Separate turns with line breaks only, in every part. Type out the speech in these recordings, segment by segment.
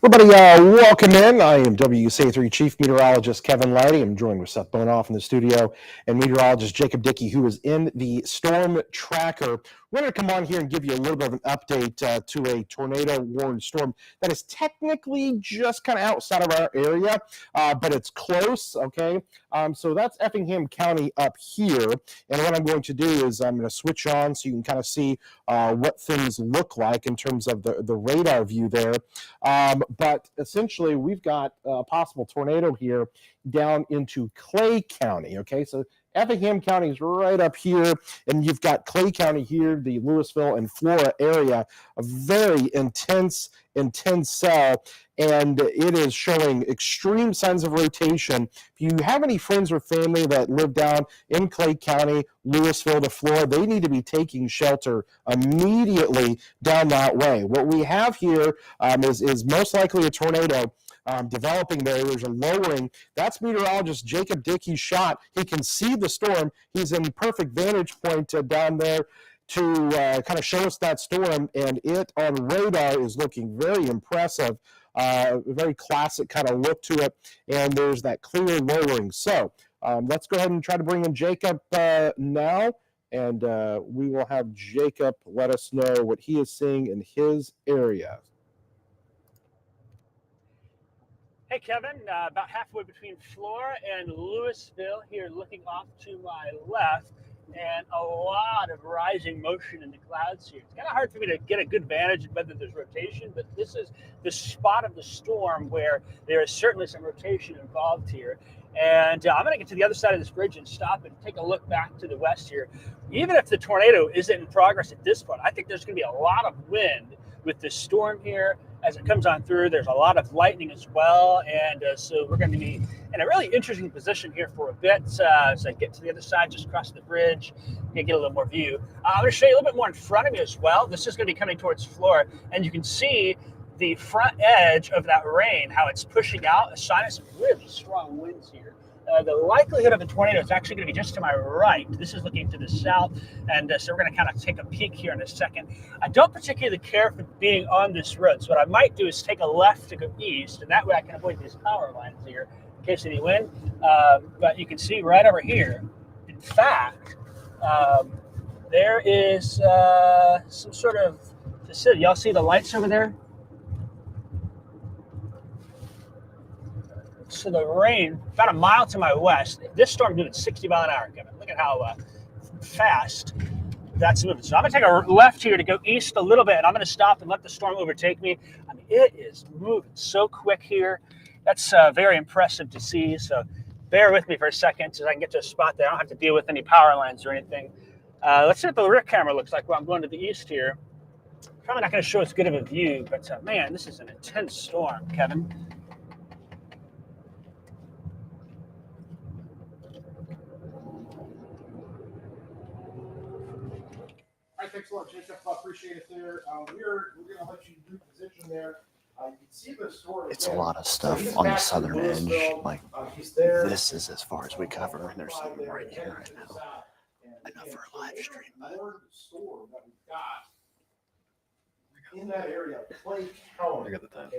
Everybody, welcome in. I am WSA3 Chief Meteorologist Kevin Lighty. I'm joined with Seth Bohnhoff in the studio and meteorologist Jacob Dickey, who is in the storm tracker. We're going to come on here and give you a little bit of an update to a tornado-warned storm that is technically just kind of outside of our area, but it's close, okay? So that's Effingham County up here. And what I'm going to do is I'm going to switch on so you can kind of see what things look like in terms of the radar view there. But essentially, we've got a possible tornado here down into Clay County. Okay, so Effingham County is right up here, and you've got Clay County here, the Louisville and Flora area, a very intense cell, and it is showing extreme signs of rotation. If you have any friends or family that live down in Clay County, Louisville to Flora, they need to be taking shelter immediately down that way. What we have here is most likely a tornado developing there. There's a lowering. That's meteorologist Jacob Dickey's shot. He can see the storm. He's in perfect vantage point down there to kind of show us that storm, and it on radar is looking very impressive. Very classic kind of look to it, and there's that clear lowering. So let's go ahead and try to bring in Jacob now, and we will have Jacob let us know what he is seeing in his area.
Hey, Kevin, about halfway between Flora and Louisville here, looking off to my left, and a lot of rising motion in the clouds here. It's kind of hard for me to get a good vantage of whether there's rotation, but this is the spot of the storm where there is certainly some rotation involved here. And I'm going to get to the other side of this bridge and stop and take a look back to the west here. Even if the tornado isn't in progress at this point, I think there's going to be a lot of wind with this storm here as it comes on through. There's a lot of lightning as well, and so we're going to be in a really interesting position here for a bit as I get to the other side, just across the bridge, and get a little more view. I'm going to show you a little bit more in front of me as well. This is going to be coming towards Flora, and you can see the front edge of that rain, how it's pushing out, a sign of some really strong winds here. The likelihood of a tornado is actually going to be just to my right. This is looking to the south, and so we're going to kind of take a peek here in a second. I don't particularly care for being on this road, so what I might do is take a left to go east, and that way I can avoid these power lines here in case of any wind. But you can see right over here, in fact, there is some sort of facility. Y'all see the lights over there? So the rain, about a mile to my west, this storm moving 60 mile an hour, Kevin. Look at how fast that's moving. So I'm going to take a left here to go east a little bit, and I'm going to stop and let the storm overtake me. I mean, it is moving so quick here. That's very impressive to see. So bear with me for a second so I can get to a spot there. I don't have to deal with any power lines or anything. Let's see what the rear camera looks like while I'm going to the east here. Probably not going to show as good of a view, but man, this is an intense storm, Kevin.
All right, thanks a lot, Jacob. I appreciate it there. We're going to let you reposition there. You can see the story.
It's a lot of stuff on the southern edge. Like, this is as far as we cover. There's something right here right now. Enough for a live stream, but
in that area, Clay County.
I got the time.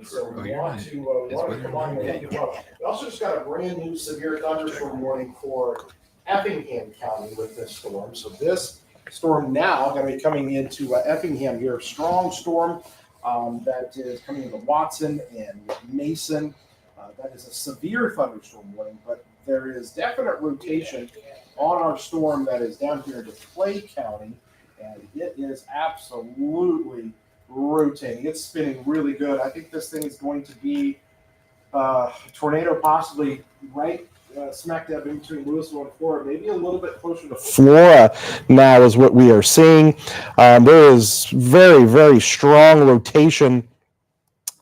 So we want to come on in. We also just got a brand new severe thunderstorm warning for Effingham County with this storm. So this storm now going to be coming into Effingham here. Strong storm that is coming into Watson and Mason. That is a severe thunderstorm warning, but there is definite rotation on our storm that is down here into Clay County, and it is absolutely rotating. It's spinning really good. I think this thing is going to be a tornado possibly right smack dab in between Louisville and Flora, maybe a little bit closer to Flora now is what we are seeing. There is very, very strong rotation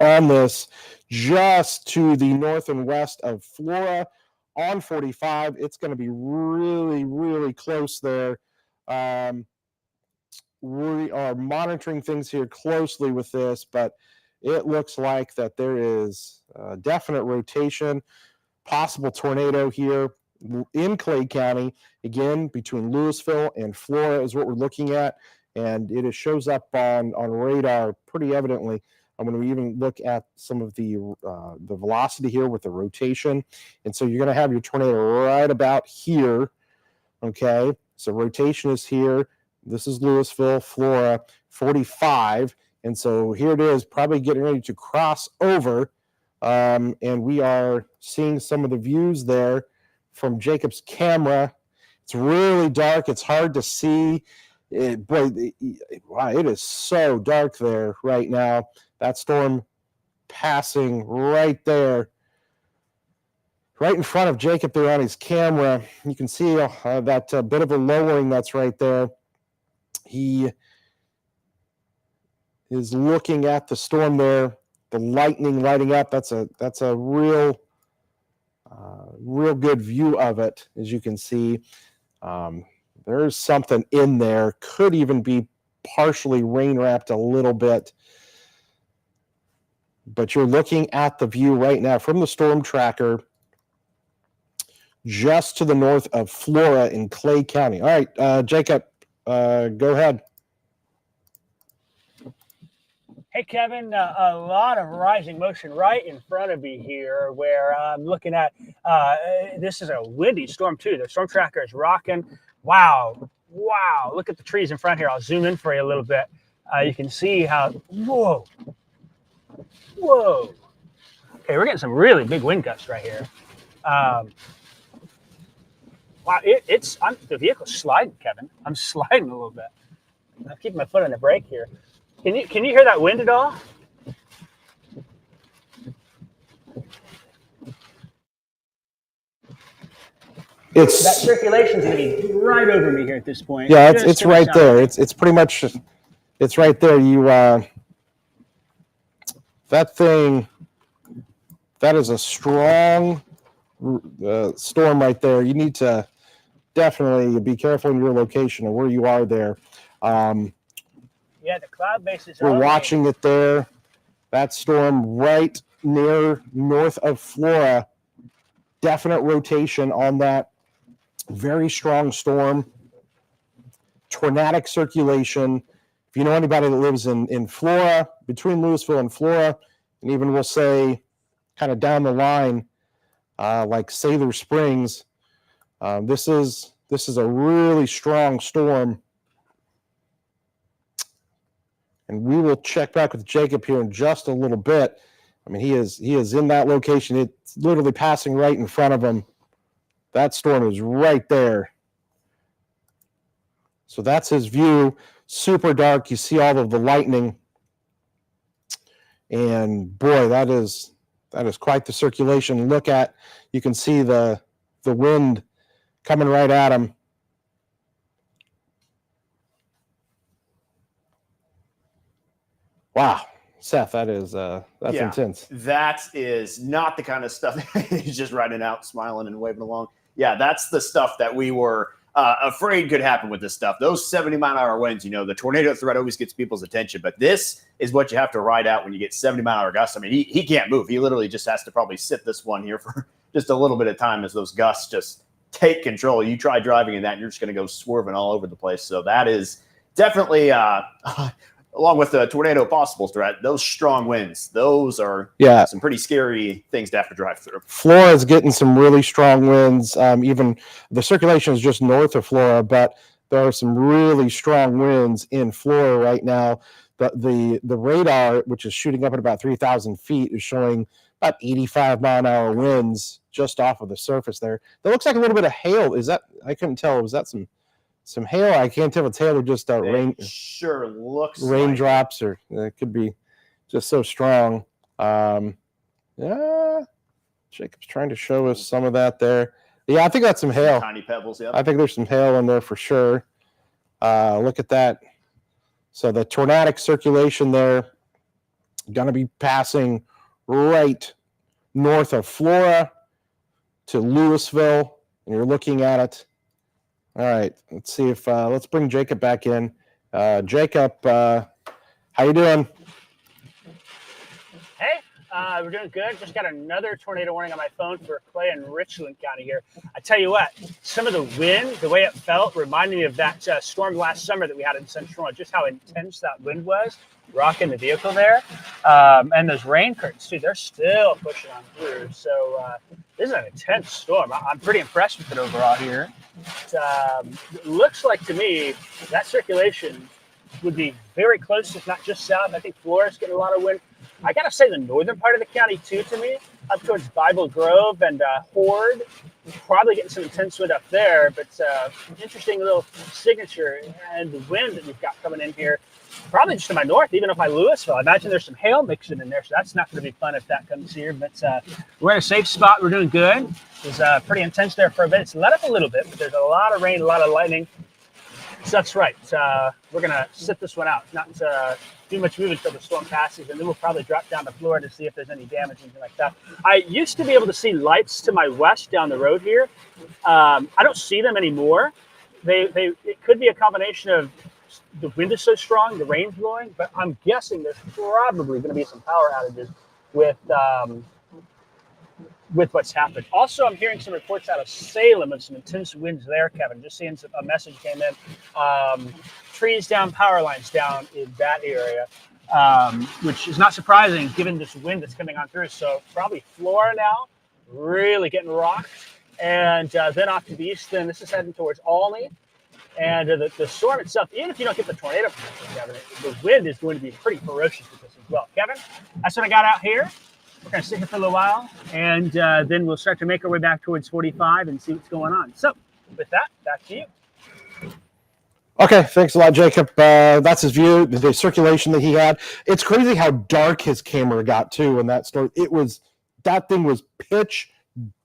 on this just to the north and west of Flora on 45. It's going to be really, really close there. We are monitoring things here closely with this, but it looks like that there is definite rotation. Possible tornado here in Clay County, again, between Louisville and Flora is what we're looking at, and it shows up on radar pretty evidently. I'm going to even look at some of the velocity here with the rotation. And so you're going to have your tornado right about here. Okay, so rotation is here. This is Louisville, Flora, 45. And so here it is, probably getting ready to cross over. And we are seeing some of the views there from Jacob's camera. It's really dark. It's hard to see. Wow, it is so dark there right now. That storm passing right there, right in front of Jacob there on his camera. You can see that bit of a lowering that's right there. He is looking at the storm there, the lightning lighting up. That's a real good view of it, as you can see. There's something in there. Could even be partially rain wrapped a little bit. But you're looking at the view right now from the StormTracker just to the north of Flora in Clay County. All right, Jacob, go ahead.
Hey, Kevin, a lot of rising motion right in front of me here where I'm looking at, this is a windy storm too. The StormTracker is rocking. Wow. Look at the trees in front here. I'll zoom in for you a little bit. You can see how, whoa. Okay, we're getting some really big wind gusts right here. Wow, the vehicle's sliding, Kevin. I'm sliding a little bit. I'm keeping my foot on the brake here. Can you hear that wind at all? That circulation's gonna be right over me here at this point.
Yeah, it's right there. It's pretty much, it's right there. You that thing, that is a strong storm right there. You need to definitely be careful in your location and where you are there.
Yeah, the cloud base is.
We're watching it there. That storm right near north of Flora. Definite rotation on that. Very strong storm. Tornadic circulation. If you know anybody that lives in Flora, between Louisville and Flora, and even we'll say kind of down the line, like Sailor Springs, this is a really strong storm. And we will check back with Jacob here in just a little bit. I mean, he is in that location. It's literally passing right in front of him. That storm is right there. So that's his view. Super dark. You see all of the lightning. And boy, that is quite the circulation. Look at, you can see the wind coming right at him. Wow, Seth, that's intense.
That is not the kind of stuff that he's just riding out, smiling and waving along. Yeah, that's the stuff that we were afraid could happen with this stuff. Those 70-mile-an-hour winds, the tornado threat always gets people's attention, but this is what you have to ride out when you get 70-mile-an-hour gusts. I mean, he can't move. He literally just has to probably sit this one here for just a little bit of time as those gusts just take control. You try driving in that, and you're just going to go swerving all over the place. So that is definitely along with the tornado possible threat, those strong winds, those are some pretty scary things to have to drive through.
Flora is getting some really strong winds. Even the circulation is just north of Flora, but there are some really strong winds in Flora right now. The radar, which is shooting up at about 3,000 feet, is showing about 85-mile-an-hour winds just off of the surface there. That looks like a little bit of hail. Is that, I couldn't tell, was that some hail? I can't tell if it's hail or just rain.
Sure looks
raindrops, or it could be just so strong. Yeah, Jacob's trying to show us some of that there. Yeah, I think that's some hail.
Tiny pebbles, yeah.
I think there's some hail in there for sure. Look at that. So the tornadic circulation there going to be passing right north of Flora to Louisville, and you're looking at it. All right, let's see if let's bring Jacob back in. Jacob, how you doing?
Hey, we're doing good. Just got another tornado warning on my phone for Clay and Richland County here. I tell you what, some of the wind, the way it felt, reminded me of that storm last summer that we had in Central Florida, just how intense that wind was, rocking the vehicle there. And those rain curtains too, they're still pushing on through. So this is an intense storm. I'm pretty impressed with it overall here. It looks like to me that circulation would be very close, if not just south. I think Florida's getting a lot of wind. I gotta say the northern part of the county too, to me, up towards Bible Grove and Horde, probably getting some intense wind up there. But interesting little signature, and the wind that we've got coming in here, probably just to my north, even up by Louisville. I imagine there's some hail mixing in there, so that's not going to be fun if that comes here. But we're in a safe spot. We're doing good. It was pretty intense there for a bit. It's let up a little bit, but there's a lot of rain, a lot of lightning. So that's right. We're going to sit this one out, not do much movement until the storm passes, and then we'll probably drop down to Florida to see if there's any damage, anything like that. I used to be able to see lights to my west down the road here. I don't see them anymore. It could be a combination of the wind is so strong, the rain's blowing, but I'm guessing there's probably going to be some power outages with what's happened. Also, I'm hearing some reports out of Salem of some intense winds there, Kevin. Just seeing a message came in. Trees down, power lines down in that area, which is not surprising given this wind that's coming on through. So probably Florida now, really getting rocked. And then off to the east, then this is heading towards Albany. And the storm itself, even if you don't get the tornado, Kevin, the wind is going to be pretty ferocious with this as well. Kevin, that's what I got out here. We're going to sit here for a little while, and then we'll start to make our way back towards 45 and see what's going on. So with that, back to you.
Okay, thanks a lot, Jacob. That's his view, the circulation that he had. It's crazy how dark his camera got, too, in that story. That thing was pitch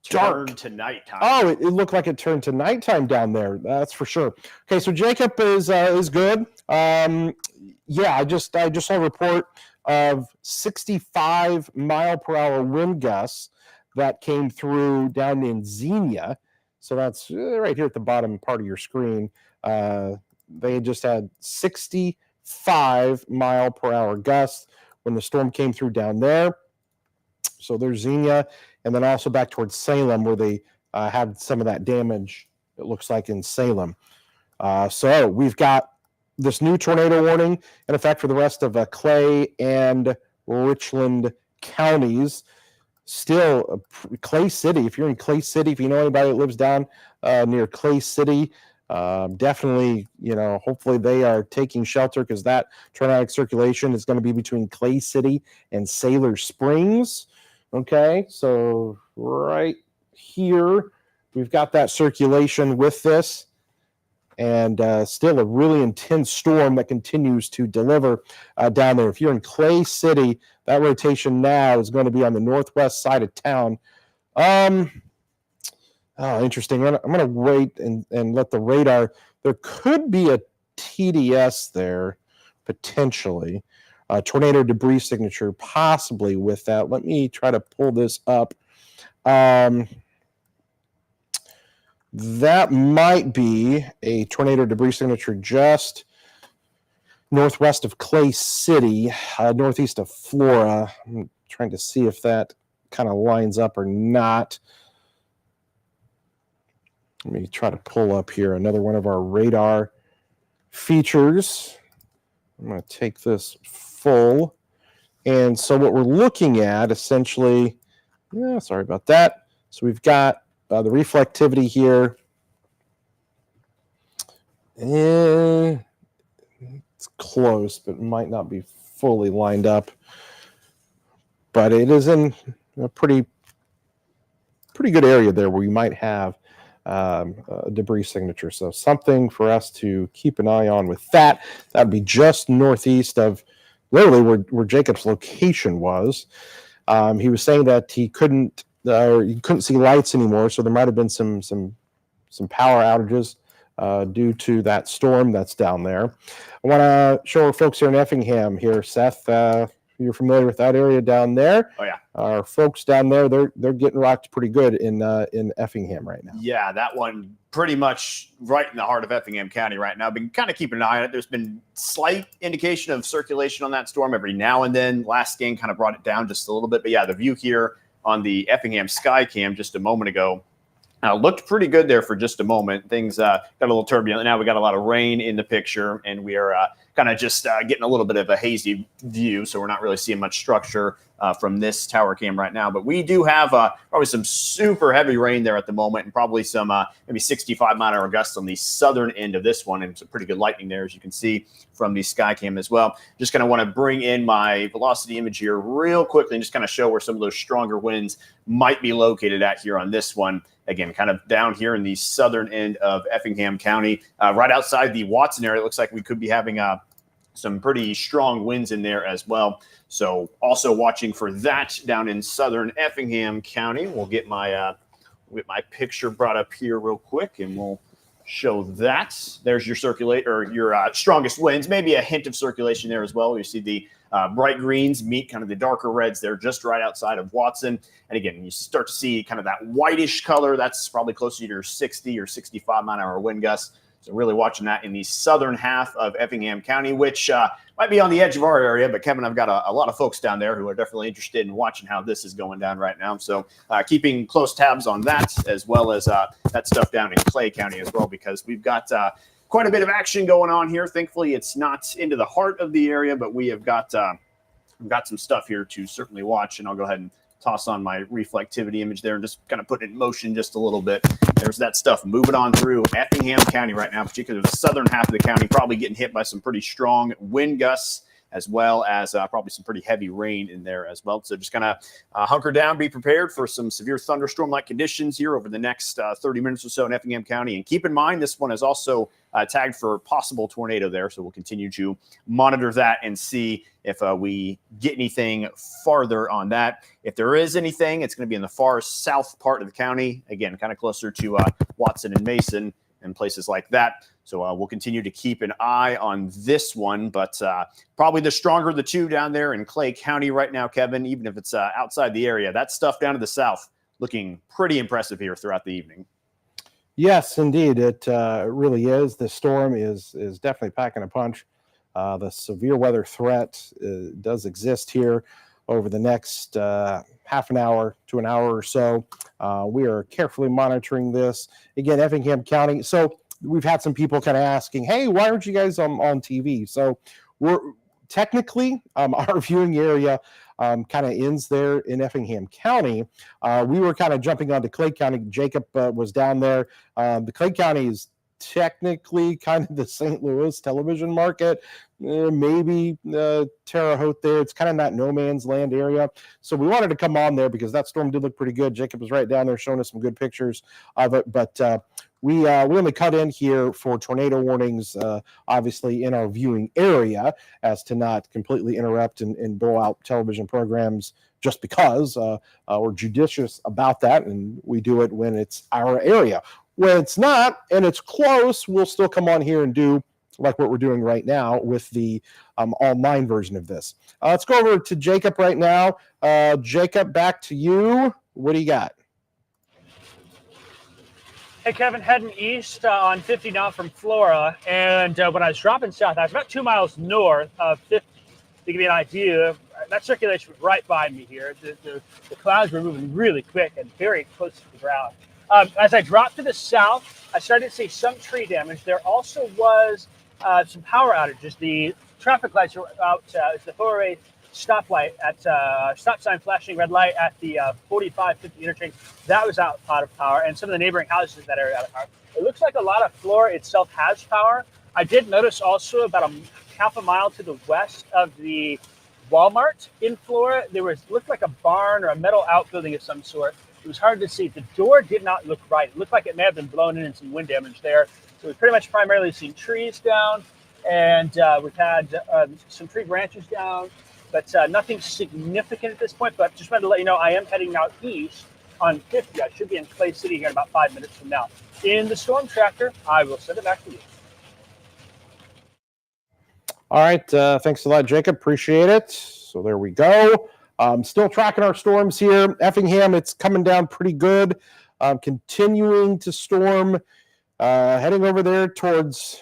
dark.
Turned to nighttime.
Oh, it looked like it turned to nighttime down there. That's for sure. Okay, so Jacob is good. Yeah, I just saw a report of 65 mile per hour wind gusts that came through down in Xenia. So that's right here at the bottom part of your screen. They just had 65 mile per hour gusts when the storm came through down there. So there's Xenia, and then also back towards Salem where they had some of that damage, it looks like, in Salem. So we've got this new tornado warning in effect for the rest of Clay and Richland counties. Still, Clay City, if you're in Clay City, if you know anybody that lives down near Clay City, definitely, hopefully they are taking shelter, because that tornadic circulation is going to be between Clay City and Sailor Springs. Okay, so right here, we've got that circulation with this, and still a really intense storm that continues to deliver down there. If you're in Clay City, that rotation now is going to be on the northwest side of town. Interesting. I'm going to wait and let the radar. There could be a TDS there, potentially. Tornado debris signature, possibly with that. Let me try to pull this up. That might be a tornado debris signature just northwest of Clay City, northeast of Flora. I'm trying to see if that kind of lines up or not. Let me try to pull up here another one of our radar features. I'm going to take this full. And so what we're looking at essentially, sorry about that. So we've got the reflectivity here. It's close, but might not be fully lined up. But it is in a pretty good area there where we might have a debris signature. So something for us to keep an eye on with that. That would be just northeast of literally where Jacob's location was. He was saying that he couldn't see lights anymore, so there might have been some power outages due to that storm that's down there. I want to show our folks here in Effingham here, Seth. You're familiar with that area down there.
Oh, yeah.
Our folks down there, they're getting rocked pretty good in Effingham right now.
Yeah, that one pretty much right in the heart of Effingham County right now. Been kind of keeping an eye on it. There's been slight indication of circulation on that storm every now and then. Last scan kind of brought it down just a little bit. But yeah, the view here on the Effingham Sky Cam just a moment ago, Looked pretty good there for just a moment. Things got a little turbulent. Now we got a lot of rain in the picture, and we are kind of just getting a little bit of a hazy view, so we're not really seeing much structure from this tower cam right now. But we do have probably some super heavy rain there at the moment, and probably some maybe 65-mile-an-hour gusts on the southern end of this one, and some pretty good lightning there, as you can see from the sky cam as well. Just kind of want to bring in my velocity image here real quickly and just kind of show where some of those stronger winds might be located at here on this one. Again, kind of down here in the southern end of Effingham County, right outside the Watson area. It looks like we could be having some pretty strong winds in there as well. So also watching for that down in southern Effingham County. We'll get my picture brought up here real quick, and we'll show that. There's your your strongest winds. Maybe a hint of circulation there as well. You see the bright greens meet kind of the darker reds there just right outside of Watson. And again, you start to see kind of that whitish color. That's probably closer to your 60 or 65-mile-an-hour wind gusts. So really watching that in the southern half of Effingham County, which might be on the edge of our area. But Kevin, I've got a lot of folks down there who are definitely interested in watching how this is going down right now. So keeping close tabs on that, as well as that stuff down in Clay County as well, because we've got quite a bit of action going on here. Thankfully, it's not into the heart of the area, but we have got some stuff here to certainly watch. And I'll go ahead and toss on my reflectivity image there and just kind of put it in motion just a little bit. There's that stuff moving on through Effingham County right now, particularly the southern half of the county, probably getting hit by some pretty strong wind gusts, as well as probably some pretty heavy rain in there as well. So just kind of hunker down, be prepared for some severe thunderstorm-like conditions here over the next 30 minutes or so in Effingham County. And keep in mind, this one is also tagged for possible tornado there. So we'll continue to monitor that and see if we get anything farther on that. If there is anything, it's going to be in the far south part of the county. Again, kind of closer to Watson and Mason and places like that. So we'll continue to keep an eye on this one, but probably the stronger of the two down there in Clay County right now, Kevin, even if it's outside the area. That stuff down to the south looking pretty impressive here throughout the evening.
Yes, indeed. It really is. The storm is definitely packing a punch. The severe weather threat does exist here over the next half an hour to an hour or so. We are carefully monitoring this. Again, Effingham County. So we've had some people kind of asking, hey, why aren't you guys on TV? So we're technically, our viewing area kind of ends there in Effingham County. We were kind of jumping onto Clay County. Jacob was down there. The Clay County is technically kind of the St. Louis television market, maybe Terre Haute there. It's kind of that no man's land area. So we wanted to come on there because that storm did look pretty good. Jacob was right down there showing us some good pictures of it. But we only cut in here for tornado warnings, obviously in our viewing area, as to not completely interrupt and blow out television programs just because we're judicious about that. And we do it when it's our area. When it's not and it's close, we'll still come on here and do like what we're doing right now with the online version of this. Let's go over to Jacob right now. Jacob, back to you. What do you got?
Hey, Kevin, heading east on 50 now from Flora. And when I was dropping south, I was about 2 miles north of 50. To give you an idea, that circulation was right by me here. The clouds were moving really quick and very close to the ground. As I dropped to the south, I started to see some tree damage. There also was some power outages. The traffic lights were out. It's the 408 stoplight at stop sign flashing red light at the 45-50 interchange. That was out of power, and some of the neighboring houses in that area out of power. It looks like a lot of Flora itself has power. I did notice also about a half a mile to the west of the Walmart in Flora, looked like a barn or a metal outbuilding of some sort. It was hard to see. The door did not look right. It looked like it may have been blown in and some wind damage there. So we've pretty much primarily seen trees down, and we've had some tree branches down, but nothing significant at this point. But just wanted to let you know I am heading out east on 50. I should be in Clay City here in about 5 minutes from now. In the StormTracker, I will send it back to you.
All right. Thanks a lot, Jacob. Appreciate it. So there we go. Still tracking our storms here. Effingham, it's coming down pretty good. Continuing to storm, heading over there towards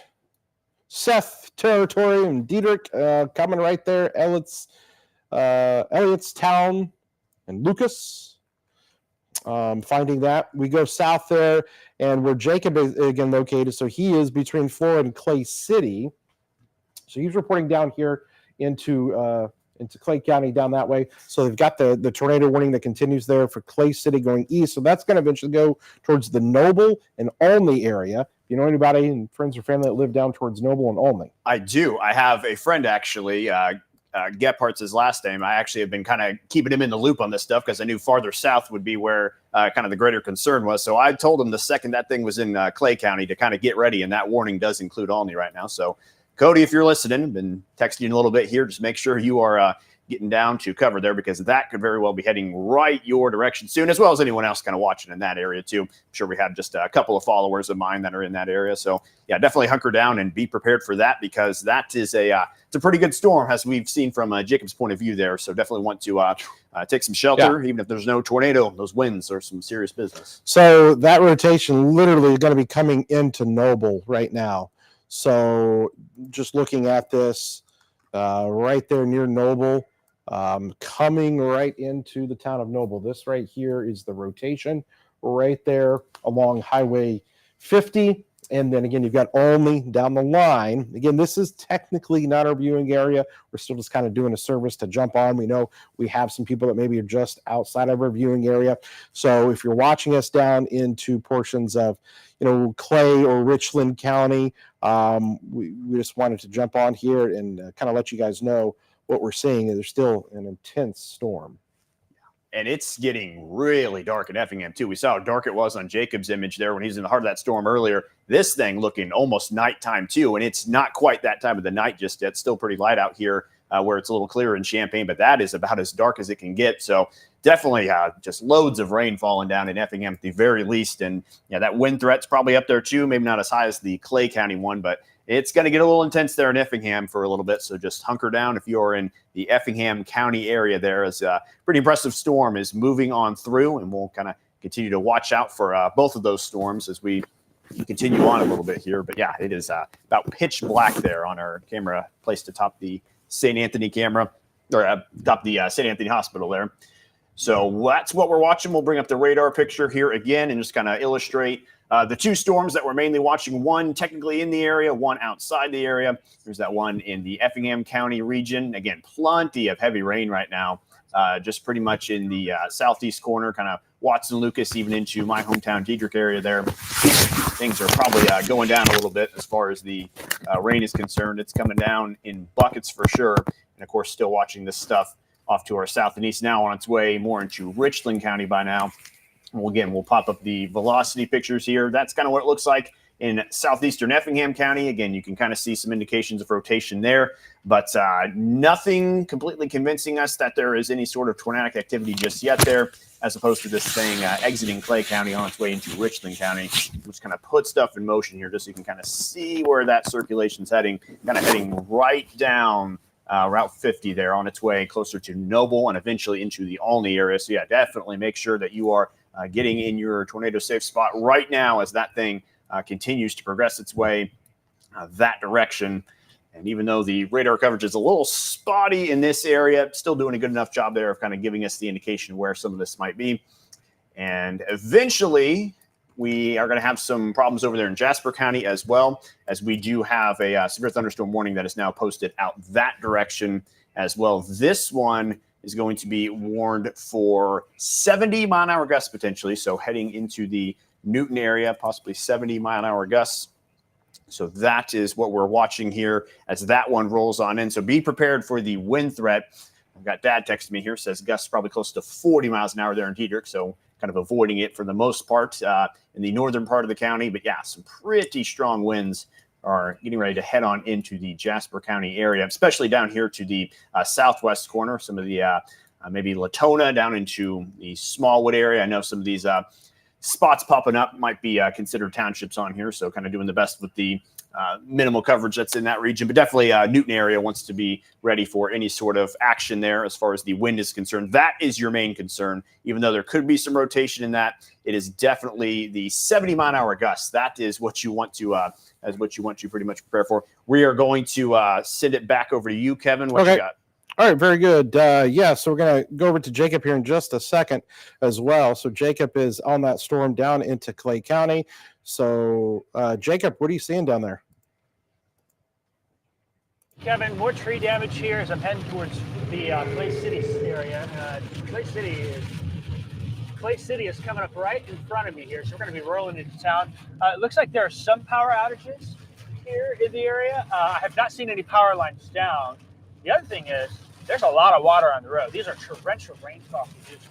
Seth territory and Diedrich, coming right there. Elliottstown and Lucas. finding that. We go south there, and where Jacob is again located, so he is between Flora and Clay City. So he's reporting down here into Clay County down that way. So they've got the tornado warning that continues there for Clay City going east. So that's going to eventually go towards the Noble and Olney area. If you know anybody and friends or family that live down towards Noble and Olney.
I do. I have a friend actually. Gephardt's his last name. I actually have been kind of keeping him in the loop on this stuff because I knew farther south would be where kind of the greater concern was. So I told him the second that thing was in Clay County to kind of get ready, and that warning does include Olney right now. So Cody, if you're listening, I've been texting you a little bit here. Just make sure you are getting down to cover there, because that could very well be heading right your direction soon, as well as anyone else kind of watching in that area too. I'm sure we have just a couple of followers of mine that are in that area. So yeah, definitely hunker down and be prepared for that, because that is it's a pretty good storm, as we've seen from Jacob's point of view there. So definitely want to take some shelter, even if there's no tornado. Those winds are some serious business.
So that rotation literally is going to be coming into Noble right now. So just looking at this right there near Noble, coming right into the town of Noble. This right here is the rotation right there along Highway 50. And then again, you've got Olney down the line. Again, this is technically not our viewing area. We're still just kind of doing a service to jump on. We know we have some people that maybe are just outside of our viewing area. So if you're watching us down into portions of, Clay or Richland County, we just wanted to jump on here and kind of let you guys know what we're seeing. There's still an intense storm.
And it's getting really dark in Effingham, too. We saw how dark it was on Jacob's image there when he's in the heart of that storm earlier. This thing looking almost nighttime, too. And it's not quite that time of the night just yet. It's still pretty light out here where it's a little clearer in Champaign, but that is about as dark as it can get. So definitely just loads of rain falling down in Effingham at the very least. And yeah, that wind threat's probably up there, too. Maybe not as high as the Clay County one, but it's going to get a little intense there in Effingham for a little bit, so just hunker down if you're in the Effingham County area there, as a pretty impressive storm is moving on through, and we'll kind of continue to watch out for both of those storms as we continue on a little bit here. But yeah, it is about pitch black there on our camera placed atop the St. Anthony camera, or atop the St. Anthony Hospital there. So that's what we're watching. We'll bring up the radar picture here again and just kind of illustrate the two storms that we're mainly watching, one technically in the area, one outside the area. There's that one in the Effingham County region. Again, plenty of heavy rain right now, just pretty much in the southeast corner, kind of Watson, Lucas, even into my hometown Diedrich area there. Things are probably going down a little bit as far as the rain is concerned. It's coming down in buckets for sure. And, of course, still watching this stuff off to our south and east now on its way more into Richland County by now. Well, again, we'll pop up the velocity pictures here. That's kind of what it looks like in southeastern Effingham County. Again, you can kind of see some indications of rotation there, but nothing completely convincing us that there is any sort of tornadic activity just yet there, as opposed to this thing exiting Clay County on its way into Richland County, which kind of put stuff in motion here just so you can kind of see where that circulation's heading, kind of heading right down Route 50 there on its way closer to Noble and eventually into the Olney area. So yeah, definitely make sure that you are getting in your tornado safe spot right now as that thing continues to progress its way that direction. And even though the radar coverage is a little spotty in this area, still doing a good enough job there of kind of giving us the indication where some of this might be. And eventually we are going to have some problems over there in Jasper County as well, as we do have a severe thunderstorm warning that is now posted out that direction as well. This one is going to be warned for 70-mile-an-hour gusts potentially, so heading into the Newton area, possibly 70-mile-an-hour gusts. So that is what we're watching here as that one rolls on in. So be prepared for the wind threat. I've got Dad texting me here, says gusts probably close to 40 miles an hour there in Diedrich, so kind of avoiding it for the most part in the northern part of the county. But yeah, some pretty strong winds are getting ready to head on into the Jasper County area, especially down here to the southwest corner, some of the maybe Latona down into the Smallwood area. I know some of these spots popping up might be considered townships on here, so kind of doing the best with the minimal coverage that's in that region. But definitely Newton area wants to be ready for any sort of action there as far as the wind is concerned. That is your main concern, even though there could be some rotation in that. It is definitely the 70-mile-an-hour gusts. That is what you want to pretty much prepare for. We are going to send it back over to you, Kevin. What you got?
All right, very good. Yeah, so we're going to go over to Jacob here in just a second as well. So Jacob is on that storm down into Clay County. So Jacob, what are you seeing down there?
Kevin, more tree damage here as I'm heading towards the Clay City area. Clay City is coming up right in front of me here, so we're going to be rolling into town. It looks like there are some power outages here in the area. I have not seen any power lines down. The other thing is, there's a lot of water on the road. These are torrential rainfall conditions.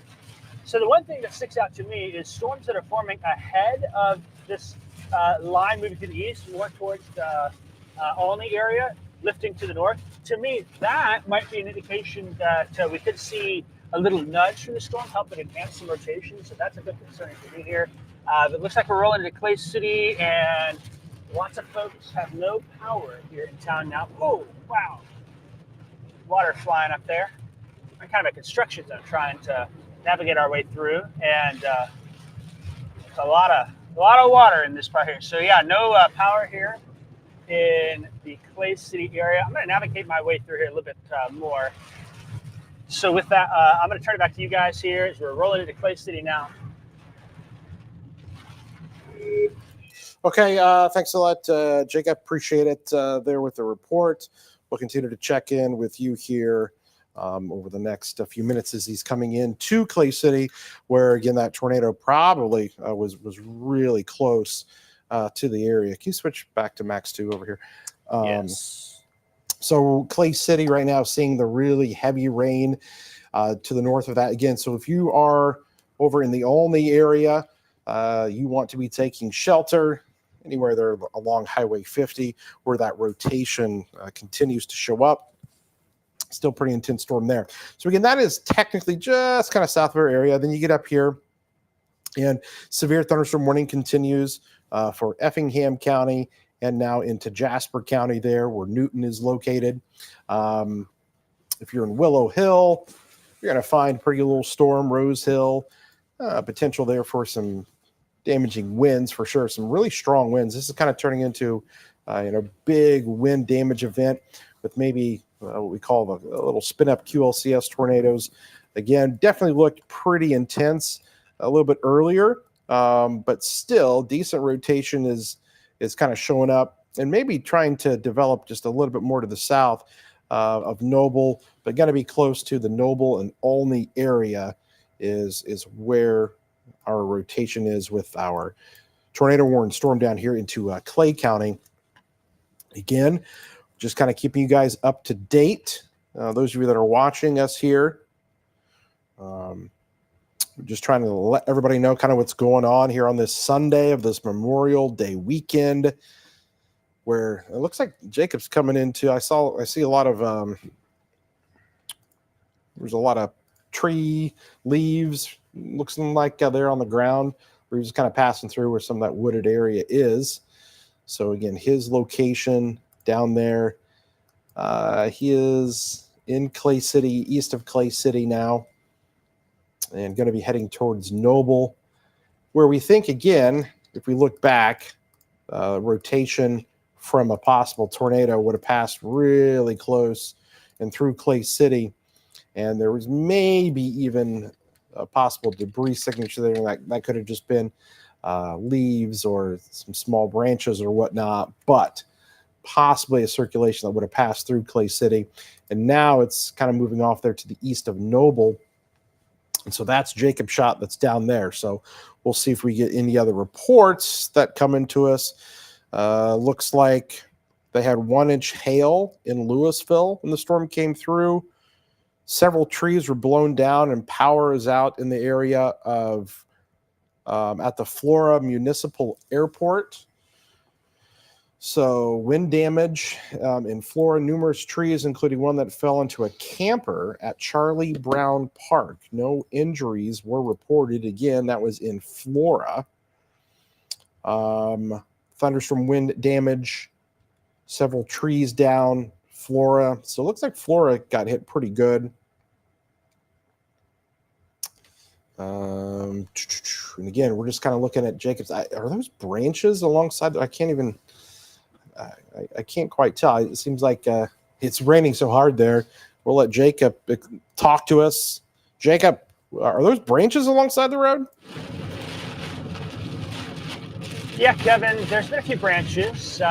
So the one thing that sticks out to me is storms that are forming ahead of this line moving to the east, more towards the Olney area, lifting to the north. To me, that might be an indication that we could see a little nudge from the storm, helping enhance some rotation. So that's a good concern for me here. It looks like we're rolling into Clay City, and lots of folks have no power here in town now. Oh, wow. Water flying up there. We're kind of a construction zone trying to navigate our way through, and it's a lot of water in this part here. So yeah, no power here in the Clay City area. I'm going to navigate my way through here a little bit more. So with that, I'm going to turn it back to you guys here as we're rolling into Clay City now.
Okay, thanks a lot, Jacob. Appreciate it there with the report. We'll continue to check in with you here over the next few minutes as he's coming in to Clay City, where, again, that tornado probably was really close to the area. Can you switch back to Max 2 over here?
Yes.
So Clay City right now seeing the really heavy rain to the north of that. Again, so if you are over in the Olney area, you want to be taking shelter anywhere there along Highway 50 where that rotation continues to show up. Still pretty intense storm there. So again, that is technically just kind of south of our area. Then you get up here and severe thunderstorm warning continues for Effingham County and now into Jasper County there where Newton is located. If you're in Willow Hill, you're going to find a pretty little storm. Rose Hill, potential there for some damaging winds for sure. Some really strong winds. This is kind of turning into big wind damage event with maybe what we call a little spin up QLCS tornadoes. Again, definitely looked pretty intense a little bit earlier, but still decent rotation is kind of showing up and maybe trying to develop just a little bit more to the south of Noble, but going to be close to the Noble and Olney area is where our rotation is with our tornado warning storm down here into Clay County. Again, just kind of keeping you guys up to date. Those of you that are watching us here, just trying to let everybody know kind of what's going on here on this Sunday of this Memorial Day weekend, where it looks like Jacob's coming into. I see a lot of there's a lot of tree leaves. Looks like they're on the ground. We're just kind of passing through where some of that wooded area is. So again, his location down there. He is in Clay City, east of Clay City now, and going to be heading towards Noble, where we think, again, if we look back, rotation from a possible tornado would have passed really close and through Clay City, and there was maybe even a possible debris signature there. That could have just been leaves or some small branches or whatnot, but possibly a circulation that would have passed through Clay City. And now it's kind of moving off there to the east of Noble. And so that's Jacob's shot that's down there. So we'll see if we get any other reports that come into us. Looks like they had 1-inch hail in Louisville when the storm came through. Several trees were blown down and power is out in the area of at the Flora Municipal Airport. So wind damage in Flora, numerous trees, including one that fell into a camper at Charlie Brown Park. No injuries were reported. Again, that was in Flora. Thunderstorm wind damage, several trees down, Flora. So it looks like Flora got hit pretty good. And again, we're just kind of looking at Jacob's. Are those branches alongside? I can't even. I can't quite tell. It seems like it's raining so hard there. we'll let Jacob talk to us. Jacob, are those branches alongside the road?
Yeah, Kevin, there's been a few branches,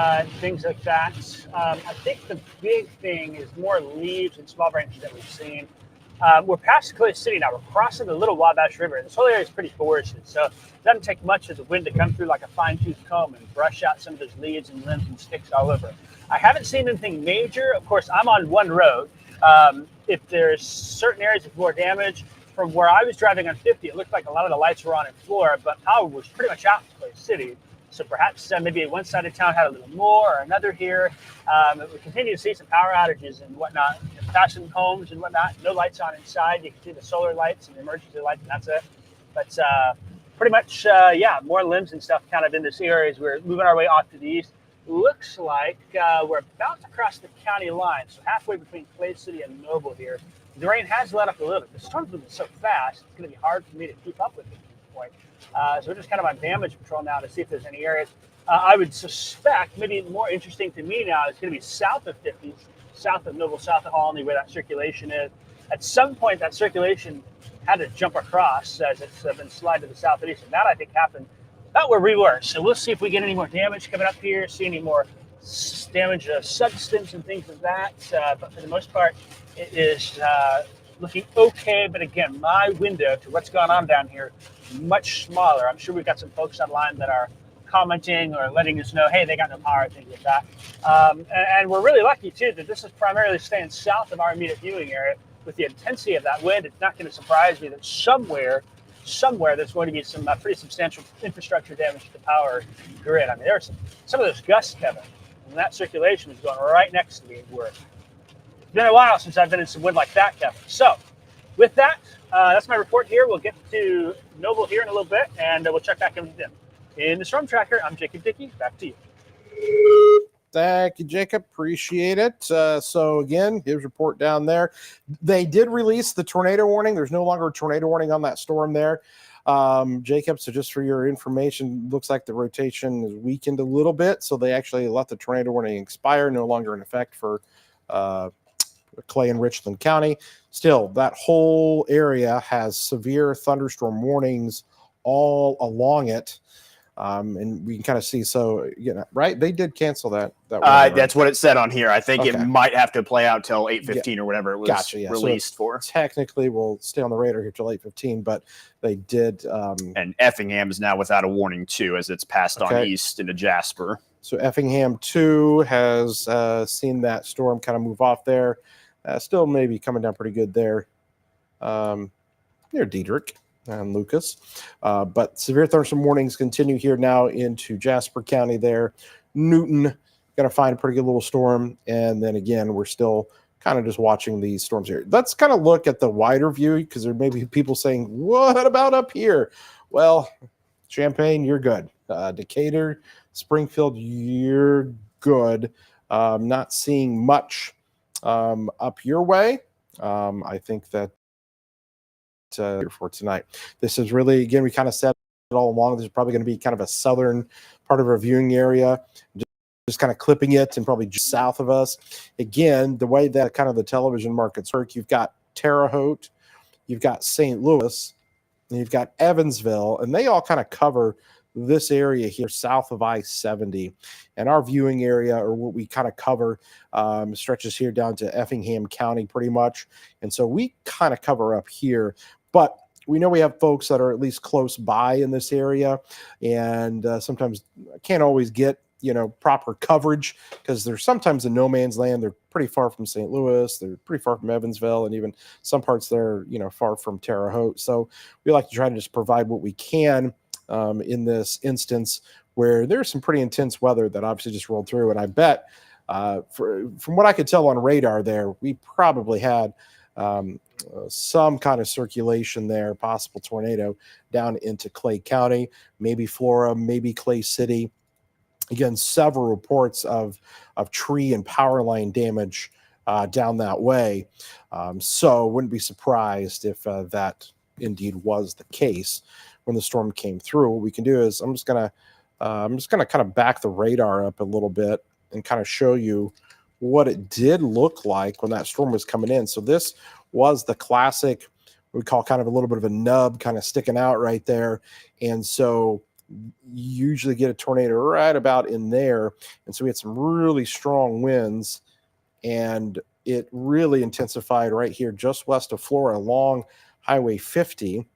things like that. I think the big thing is more leaves and small branches that we've seen. We're past Clay City now. We're crossing the Little Wabash River. This whole area is pretty forested, so it doesn't take much of the wind to come through like a fine-tooth comb and brush out some of those leaves and limbs and sticks all over. I haven't seen anything major. Of course, I'm on one road. If there's certain areas of more damage, from where I was driving on 50, it looked like a lot of the lights were on in Flora, but power was pretty much out in Clay City. So perhaps maybe one side of town had a little more, or another here. We continue to see some power outages and whatnot, passing homes and whatnot. No lights on inside. You can see the solar lights and the emergency lights, and that's it. But pretty much, yeah, more limbs and stuff kind of in this area as we're moving our way off to the east. Looks like we're about to cross the county line, so halfway between Clay City and Noble here. The rain has let up a little bit. The storm's moving so fast, it's going to be hard for me to keep up with it at this point. So we're just kind of on damage patrol now to see if there's any areas. I would suspect, maybe more interesting to me now, it's going to be south of 50, south of Noble, south of Olney, where that circulation is. At some point, that circulation had to jump across as it's been slid to the southeast. And that, I think, happened about where we were. So we'll see if we get any more damage coming up here, see any more damage of substance and things like that. But for the most part, it is looking okay. But again, my window to what's going on down here much smaller. I'm sure we've got some folks online that are commenting or letting us know, hey, they got no power, things like that. And we're really lucky, too, that this is primarily staying south of our immediate viewing area. With the intensity of that wind, it's not going to surprise me that somewhere there's going to be some pretty substantial infrastructure damage to the power grid. I mean, there's some of those gusts, Kevin, and that circulation is going right next to me at work. It's been a while since I've been in some wind like that, Kevin. So with that, that's my report here. We'll get to Noble here in a little bit, and we'll check back in with them. In the Storm Tracker, I'm Jacob Dickey. Back to you.
Thank you, Jacob. Appreciate it. So again, his report down there. They did release the tornado warning. There's no longer a tornado warning on that storm there, Jacob. So just for your information, looks like the rotation is weakened a little bit. So they actually let the tornado warning expire, no longer in effect for Clay and Richland County. Still, that whole area has severe thunderstorm warnings all along it. And we can kind of see, so, you know, right? They did cancel that.
Right? That's what it said on here. I think
okay.
It might have to play out till 8:15 or whatever it was released
so
for.
Technically, we'll stay on the radar here till 8:15, but they did.
And Effingham is now without a warning, too, as it's passed on east into Jasper.
So Effingham, too, has seen that storm kind of move off there. Still maybe coming down pretty good there near Diedrich and Lucas. But severe thunderstorm warnings continue here now into Jasper County there. Newton, going to find a pretty good little storm. And then again, we're still kind of just watching these storms here. Let's kind of look at the wider view because there may be people saying, what about up here? Well, Champaign, you're good. Decatur, Springfield, you're good. Not seeing much up your way. I think that for tonight. This is really, again, we kind of said it all along. This is probably going to be kind of a southern part of our viewing area, just kind of clipping it and probably just south of us. Again, the way that kind of the television markets work, you've got Terre Haute, you've got St. Louis, and you've got Evansville, and they all kind of cover this area here south of I-70. And our viewing area, or what we kind of cover, stretches here down to Effingham County pretty much. And so we kind of cover up here. But we know we have folks that are at least close by in this area, and sometimes can't always get, you know, proper coverage because they're sometimes in no man's land. They're pretty far from St. Louis. They're pretty far from Evansville, and even some parts they're, you know, far from Terre Haute. So we like to try to just provide what we can in this instance where there's some pretty intense weather that obviously just rolled through. And I bet from what I could tell on radar there, we probably had some kind of circulation there, possible tornado down into Clay County, maybe Flora, maybe Clay City. Again, several reports of tree and power line damage down that way. So wouldn't be surprised if that indeed was the case when the storm came through. What we can do is I'm just gonna kind of back the radar up a little bit and kind of show you what it did look like when that storm was coming in. So this was the classic, we call kind of a little bit of a nub kind of sticking out right there. And so you usually get a tornado right about in there. And so we had some really strong winds, and it really intensified right here just west of Flora along Highway 50,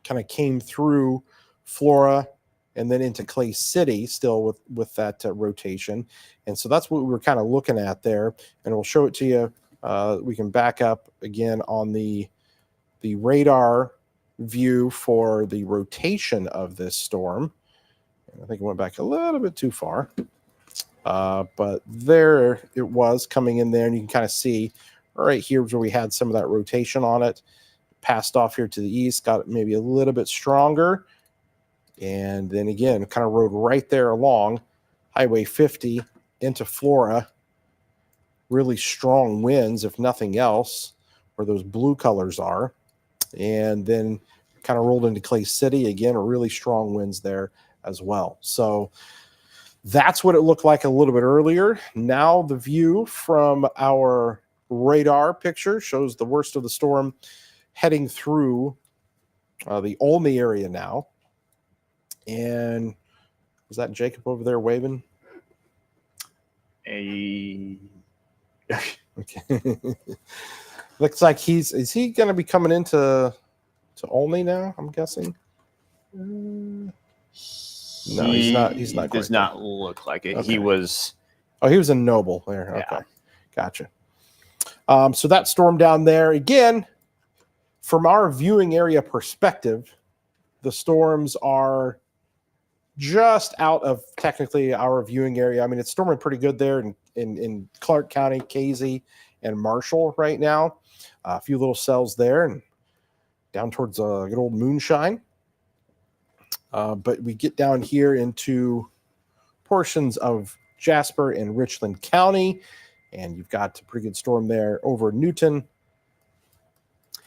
kind of came through Flora and then into Clay City still with that rotation. And so that's what we were kind of looking at there. And we'll show it to you. We can back up again on the radar view for the rotation of this storm. I think it went back a little bit too far. But there it was coming in there, and you can kind of see right here where we had some of that rotation on it. Passed off here to the east, got maybe a little bit stronger, and then again kind of rode right there along Highway 50 into Flora. Really strong winds, if nothing else, where those blue colors are, and then kind of rolled into Clay City again. Really strong winds there as well. So that's what it looked like a little bit earlier. Now the view from our radar picture shows the worst of the storm heading through the Olney area now. And is that Jacob over there waving?
A
Okay. Looks like is he going to be coming into Olney now, I'm guessing? No, he's not. He's not.
Does not look like it.
Okay.
He was.
Oh, he was in Noble there.
Yeah.
Okay, gotcha. So that storm down there again. From our viewing area perspective, the storms are just out of technically our viewing area. I mean, it's storming pretty good there in Clark County, Casey, and Marshall right now. A few little cells there and down towards good old Moonshine. But we get down here into portions of Jasper and Richland County, and you've got a pretty good storm there over Newton,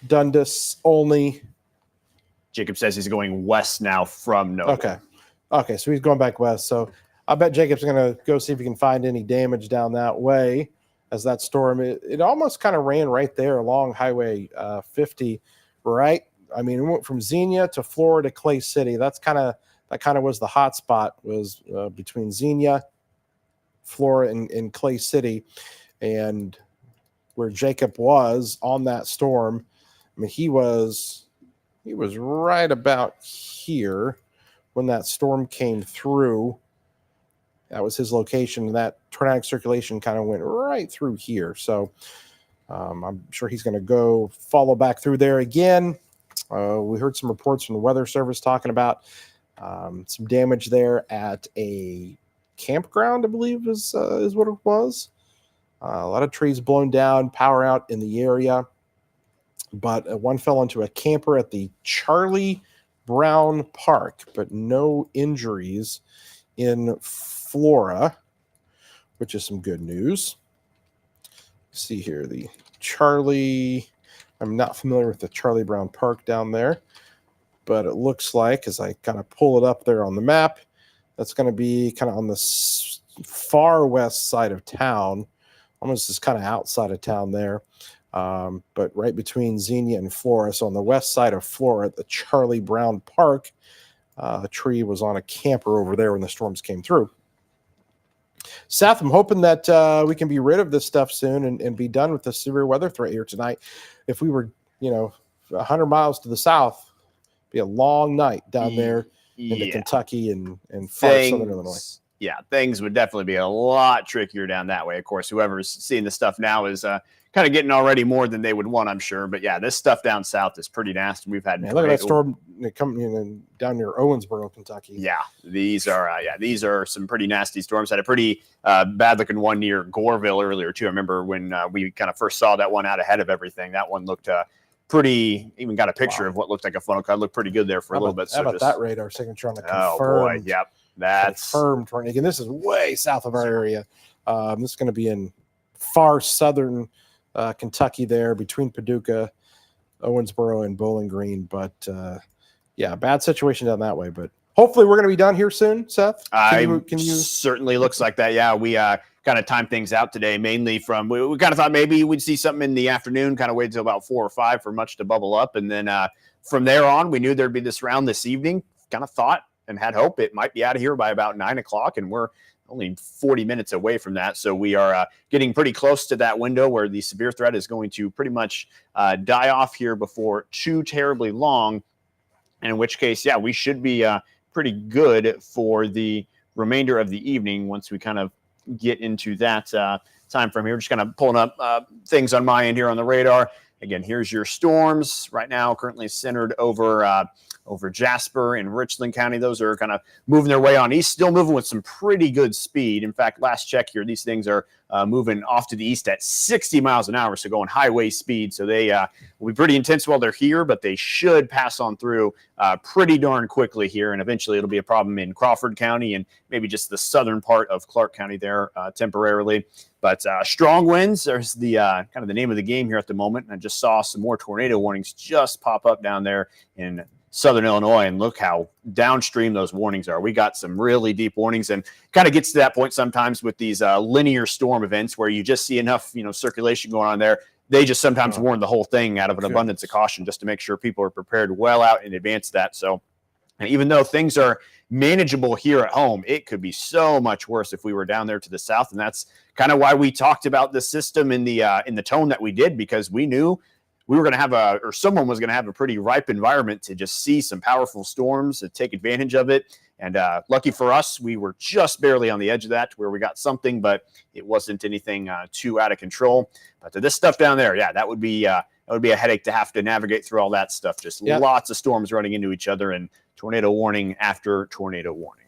Dundas, Olney.
Jacob says he's going west now from Noble.
Okay, so he's going back west. So I bet Jacob's going to go see if he can find any damage down that way as that storm. It almost kind of ran right there along Highway 50, right? I mean, it went from Xenia to Flora to Clay City. That kind of was the hot spot, was between Xenia, Flora, and Clay City, and where Jacob was on that storm. I mean, he was right about here when that storm came through. That was his location, and that tornadic circulation kind of went right through here. So I'm sure he's going to go follow back through there again. We heard some reports from the Weather Service talking about some damage there at a campground, I believe is what it was. A lot of trees blown down, power out in the area. But one fell into a camper at the Charlie Brown Park, but no injuries in Flora, which is some good news. See here, the Charlie, I'm not familiar with the Charlie Brown Park down there, but it looks like, as I kind of pull it up there on the map, that's going to be kind of on the far west side of town, almost just kind of outside of town there. But right between Xenia and Flora. So on the west side of Flora at the Charlie Brown Park, a tree was on a camper over there when the storms came through. Seth, I'm hoping that we can be rid of this stuff soon and be done with the severe weather threat here tonight. If we were, 100 miles to the south, it'd be a long night down there into Kentucky and far southern Illinois.
Yeah, things would definitely be a lot trickier down that way. Of course, whoever's seeing this stuff now is kind of getting already more than they would want, I'm sure. But yeah, this stuff down south is pretty nasty. We've had
look at that storm coming down near Owensboro, Kentucky.
Yeah, these are some pretty nasty storms. Had a pretty bad looking one near Goreville earlier too. I remember when we kind of first saw that one out ahead of everything. That one looked pretty. Even got a picture of what looked like a funnel cloud. Looked pretty good there for a little bit.
How about that radar signature on the confirmed?
Oh boy, yep. That's
confirmed tornado. Again, this is way south of our area. This is going to be in far southern Kentucky there between Paducah, Owensboro, and Bowling Green. But yeah, bad situation down that way. But hopefully we're going to be done here soon, Seth. Can you?
Certainly looks like that. Yeah, we kind of time things out today, mainly from we kind of thought maybe we'd see something in the afternoon, kind of wait until about 4 or 5 for much to bubble up. And then from there on, we knew there'd be this round this evening. Kind of thought and had hope it might be out of here by about 9 o'clock. And we're only 40 minutes away from that. So we are getting pretty close to that window where the severe threat is going to pretty much die off here before too terribly long. And in which case, yeah, we should be pretty good for the remainder of the evening once we kind of get into that time frame here. Just kind of pulling up things on my end here on the radar. Again, here's your storms right now, currently centered over Jasper and Richland County. Those are kind of moving their way on east, still moving with some pretty good speed. In fact, last check here, these things are moving off to the east at 60 miles an hour, so going highway speed. So they will be pretty intense while they're here, but they should pass on through pretty darn quickly here, and eventually it'll be a problem in Crawford County and maybe just the southern part of Clark County there temporarily. But strong winds, there's the kind of the name of the game here at the moment. And I just saw some more tornado warnings just pop up down there in southern Illinois, and look how downstream those warnings are. We got some really deep warnings, and kind of gets to that point sometimes with these linear storm events where you just see enough, circulation going on there. They just sometimes warn the whole thing out of an abundance of caution just to make sure people are prepared well out in advance of that. So, and even though things are manageable here at home, it could be so much worse if we were down there to the south. And that's kind of why we talked about the system in the tone that we did, because we knew we were going to have someone was going to have a pretty ripe environment to just see some powerful storms, to take advantage of it. And lucky for us, we were just barely on the edge of that, where we got something, but it wasn't anything too out of control. But to this stuff down there, yeah, that would be a headache to have to navigate through all that stuff. Just lots of storms running into each other, and tornado warning after tornado warning.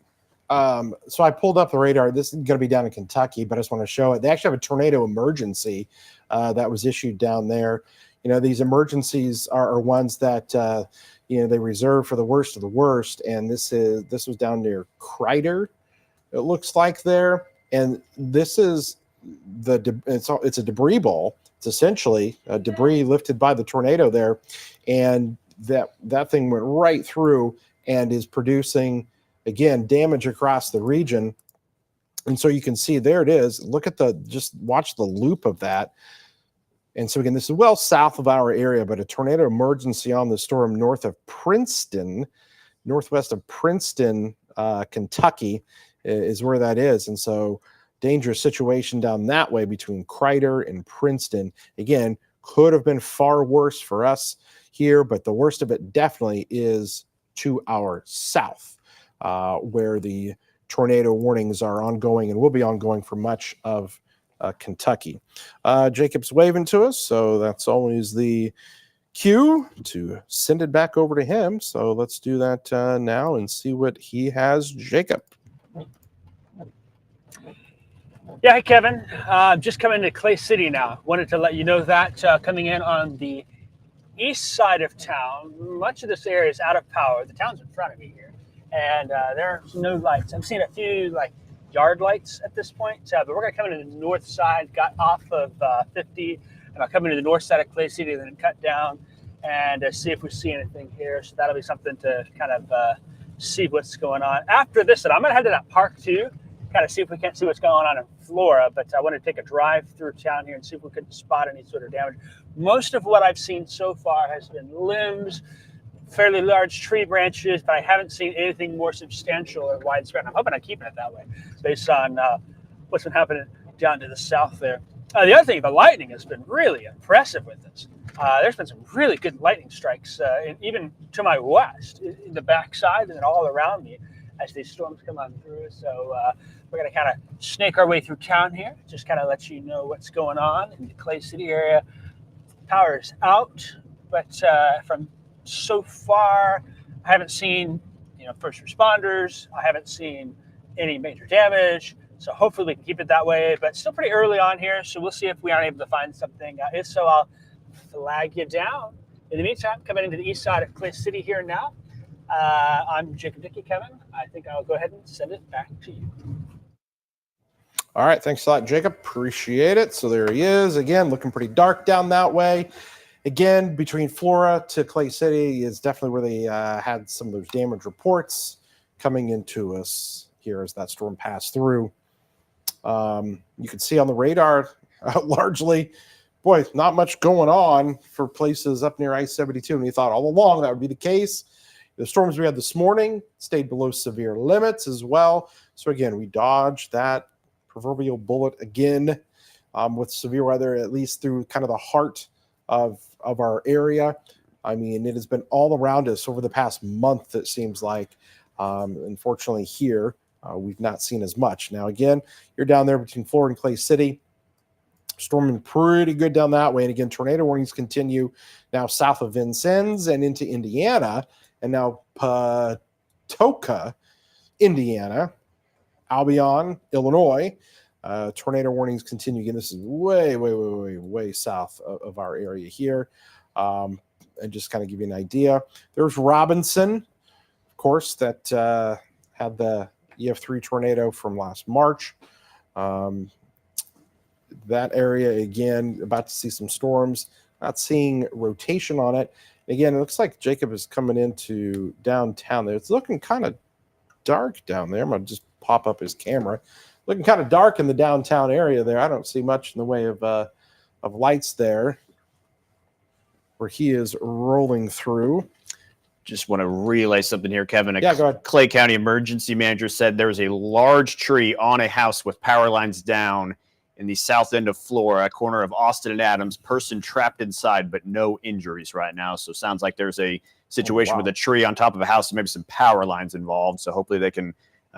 So I pulled up the radar. This is going to be down in Kentucky, but I just want to show it. They actually have a tornado emergency that was issued down there. These emergencies are ones that they reserve for the worst of the worst. And this was down near Kreider, it looks like there. And this is it's a debris bowl. It's essentially a debris lifted by the tornado there, and that thing went right through and is producing, again, damage across the region. And so you can see there it is. Look at just watch the loop of that. And so again, this is well south of our area, but a tornado emergency on the storm northwest of Princeton, Kentucky is where that is. And so dangerous situation down that way between Kreider and Princeton. Again, could have been far worse for us here, but the worst of it definitely is to our south, where the tornado warnings are ongoing and will be ongoing for much of Kentucky. Jacob's waving to us, so that's always the cue to send it back over to him. So let's do that now and see what he has. Jacob.
Yeah, hey, Kevin. Just coming to Clay City now. Wanted to let you know that coming in on the east side of town, much of this area is out of power. The town's in front of me here, and there's no lights. I'm seeing a few yard lights at this point, but we're going to come into the north side, got off of 50, and I'll come into the north side of Clay City, then cut down and see if we see anything here. So that'll be something to kind of see what's going on. After this, I'm going to head to that park too, kind of see if we can't see what's going on in Flora, but I want to take a drive through town here and see if we can spot any sort of damage. Most of what I've seen so far has been limbs, fairly large tree branches, but I haven't seen anything more substantial or widespread. I'm hoping I'm keeping it that way based on what's been happening down to the south there. The other thing, the lightning has been really impressive with this. There's been some really good lightning strikes, even to my west, in the backside and then all around me as these storms come on through. So we're going to kind of snake our way through town here, just kind of let you know what's going on in the Clay City area. Power's out, but from so far, I haven't seen, first responders. I haven't seen any major damage. So hopefully we can keep it that way, but still pretty early on here. So we'll see if we aren't able to find something. If so, I'll flag you down. In the meantime, coming into the east side of Clay City here now. I'm Jacob Dickey, Kevin. I think I'll go ahead and send it back to you.
All right. Thanks a lot, Jacob. Appreciate it. So there he is. Again, looking pretty dark down that way. Again, between Flora to Clay City is definitely where they had some of those damage reports coming into us here as that storm passed through. You can see on the radar largely, boy, not much going on for places up near I-72. And we thought all along that would be the case. The storms we had this morning stayed below severe limits as well. So again, we dodged that proverbial bullet again with severe weather, at least through kind of the heart of our area. I mean, it has been all around us over the past month, it seems like. Unfortunately, here, we've not seen as much. Now, again, you're down there between Florida and Clay City. Storming pretty good down that way. And again, tornado warnings continue now south of Vincennes and into Indiana. And now Patoka, Indiana, Albion, Illinois. Tornado warnings continue. Again, this is way south of our area here. And just kind of give you an idea. There's Robinson, of course, that had the EF3 tornado from last March. That area, again, about to see some storms. Not seeing rotation on it. Again, it looks like Jacob is coming into downtown there. It's looking kind of dark down there. I'm going to just pop up his camera. Looking kind of dark in the downtown area there. I don't see much in the way of lights there where he is rolling through.
Just want to relay something here, Kevin.
Yeah, go ahead.
Clay County emergency manager said there was a large tree on a house with power lines down in the south end of Flora, corner of Austin and Adams. Person trapped inside, but no injuries right now. So sounds like there's a situation with a tree on top of a house and maybe some power lines involved. So hopefully they can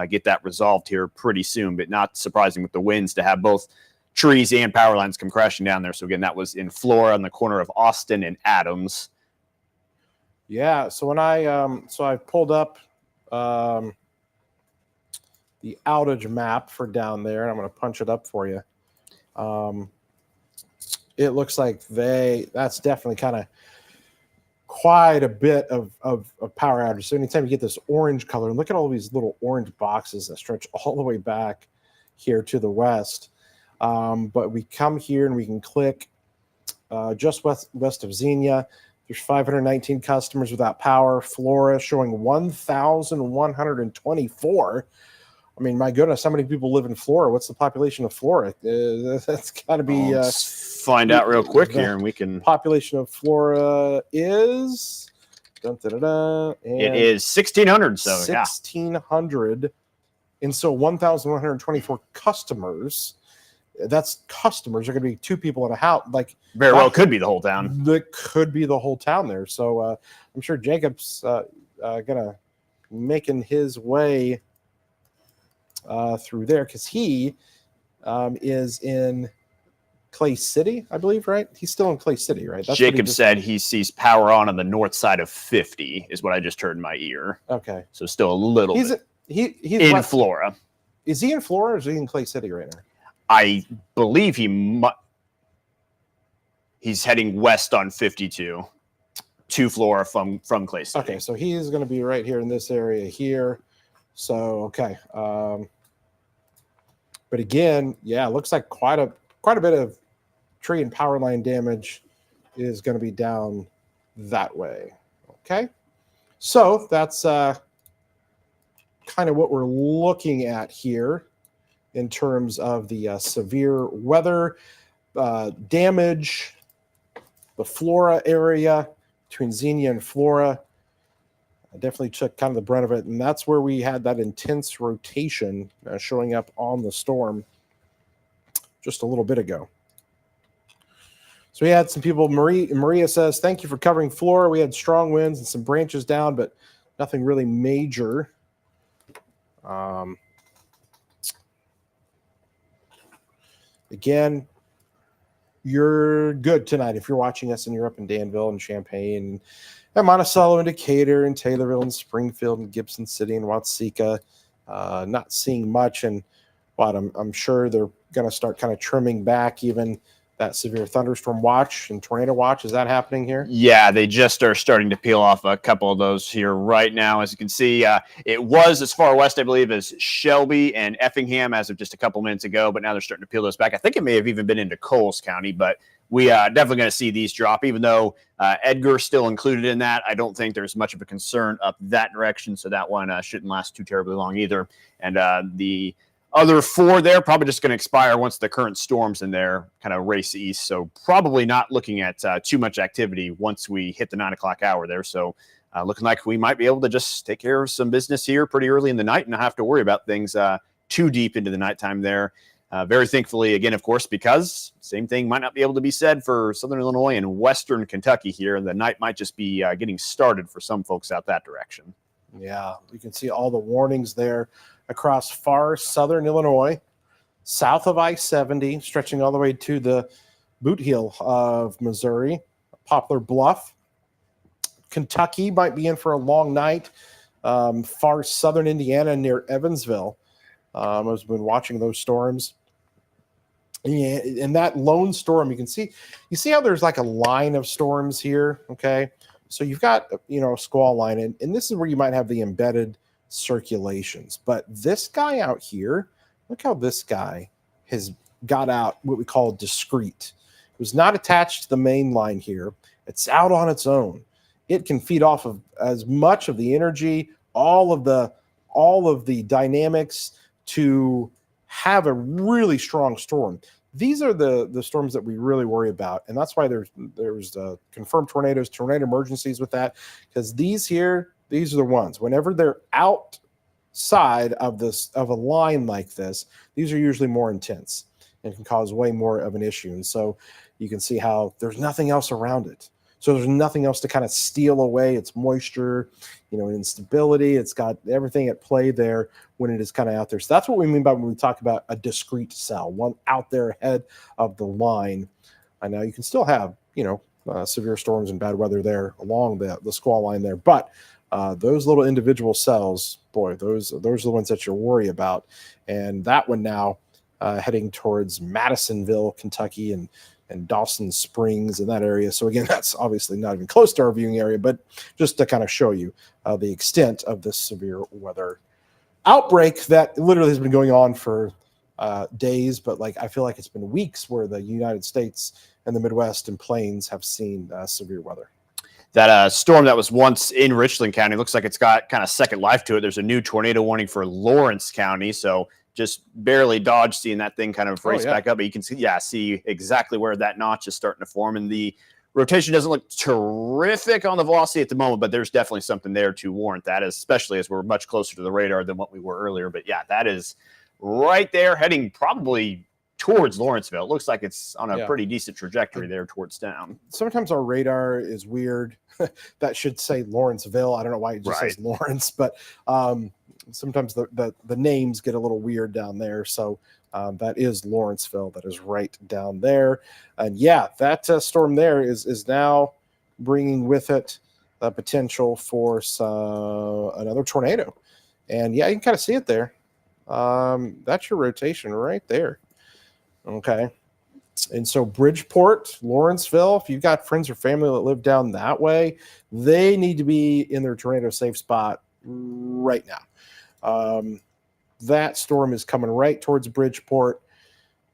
get that resolved here pretty soon. But not surprising with the winds to have both trees and power lines come crashing down there. So again, that was in Flora on the corner of Austin and Adams.
Yeah. So when I pulled up the outage map for down there, and I'm going to punch it up for you. It looks like that's definitely kind of quite a bit of power outage. So anytime you get this orange color, and look at all these little orange boxes that stretch all the way back here to the west. But we come here and we can click just west of Xenia. There's 519 customers without power. Flora showing 1,124. I mean, my goodness, how many people live in Flora? What's the population of Flora? That's got to be.
Let's find out real quick here, and we can.
Population of Flora is. It
is 1,600. So
1,600, yeah. And so 1,124 customers. That's customers. Are going to be two people in a house. Like
very well could be the whole town.
That could be the whole town there. So I'm sure Jacob's gonna making his way through there because he is in Clay City, I believe, right? He's still in Clay City, right? That's
Jacob said he sees power on the north side of 50 is what I just heard in my ear.
Okay.
So still a little bit. He's in Flora.
Is he in Flora or is he in Clay City right now?
I believe he's heading west on 52 to Flora from Clay City.
Okay, so he's going to be right here in this area here. So, okay. But again, yeah, it looks like quite a bit of tree and power line damage is going to be down that way. Okay. So that's kind of what we're looking at here in terms of the severe weather damage, the Flora area between Xenia and Flora. I definitely took kind of the brunt of it, and that's where we had that intense rotation showing up on the storm just a little bit ago. So we had some people. Maria says, thank you for covering Flora. We had strong winds and some branches down, but nothing really major. Again, you're good tonight if you're watching us and you're up in Danville and Champaign and Monticello and Decatur and Taylorville and Springfield and Gibson City and Watseka. Not seeing much, but I'm sure they're going to start kind of trimming back even that severe thunderstorm watch and tornado watch. Is that happening here?
Yeah, they just are starting to peel off a couple of those here right now. As you can see, it was as far west, I believe, as Shelby and Effingham as of just a couple minutes ago, but now they're starting to peel those back. I think it may have even been into Coles County, but we definitely going to see these drop, even though Edgar's still included in that. I don't think there's much of a concern up that direction, so that one shouldn't last too terribly long either. And the other 4 there probably just going to expire once the current storms in there kind of race east. So probably not looking at too much activity once we hit the 9 o'clock hour there. So looking like we might be able to just take care of some business here pretty early in the night and not have to worry about things too deep into the nighttime there. Very thankfully, again, of course, because same thing might not be able to be said for Southern Illinois and Western Kentucky here. The night might just be getting started for some folks out that direction.
Yeah, you can see all the warnings there across far southern Illinois, south of I-70, stretching all the way to the boot heel of Missouri, Poplar Bluff. Kentucky might be in for a long night. Far southern Indiana near Evansville. I've been watching those storms. And that lone storm, you see how there's like a line of storms here, okay? So you've got, a squall line, and this is where you might have the embedded circulations. But this guy out here, look how this guy has got out what we call discrete. It was not attached to the main line here. It's out on its own. It can feed off of as much of the energy, all of the dynamics to have a really strong storm. These are the storms that we really worry about, and that's why there's confirmed tornadoes, tornado emergencies with that, because these are the ones. Whenever they're outside of a line like this, these are usually more intense and can cause way more of an issue. And so you can see how there's nothing else around it. So there's nothing else to kind of steal away its moisture, instability. It's got everything at play there when it is kind of out there. So that's what we mean by when we talk about a discrete cell, one out there ahead of the line. I know you can still have, severe storms and bad weather there along the squall line there. But those little individual cells, boy, those are the ones that you worry about. And that one now heading towards Madisonville, Kentucky, and Dawson Springs in that area. So again, that's obviously not even close to our viewing area, but just to kind of show you the extent of this severe weather outbreak that literally has been going on for days, but I feel like it's been weeks where the United States and the Midwest and Plains have seen severe weather.
That storm that was once in Richland County looks like it's got kind of second life to it. There's a new tornado warning for Lawrence County, so just barely dodged seeing that thing kind of race back up. But you can see exactly where that notch is starting to form. And the rotation doesn't look terrific on the velocity at the moment, but there's definitely something there to warrant that, especially as we're much closer to the radar than what we were earlier. But yeah, that is right there heading probably towards Lawrenceville. It looks like it's on a pretty decent trajectory there towards town.
Sometimes our radar is weird. That should say Lawrenceville. I don't know why it just says Lawrence, but sometimes the names get a little weird down there. So that is Lawrenceville. That is right down there. And yeah, that storm there is now bringing with it the potential for another tornado. And yeah, you can kind of see it there. That's your rotation right there. Okay. And so Bridgeport, Lawrenceville, if you've got friends or family that live down that way, they need to be in their tornado safe spot right now. That storm is coming right towards Bridgeport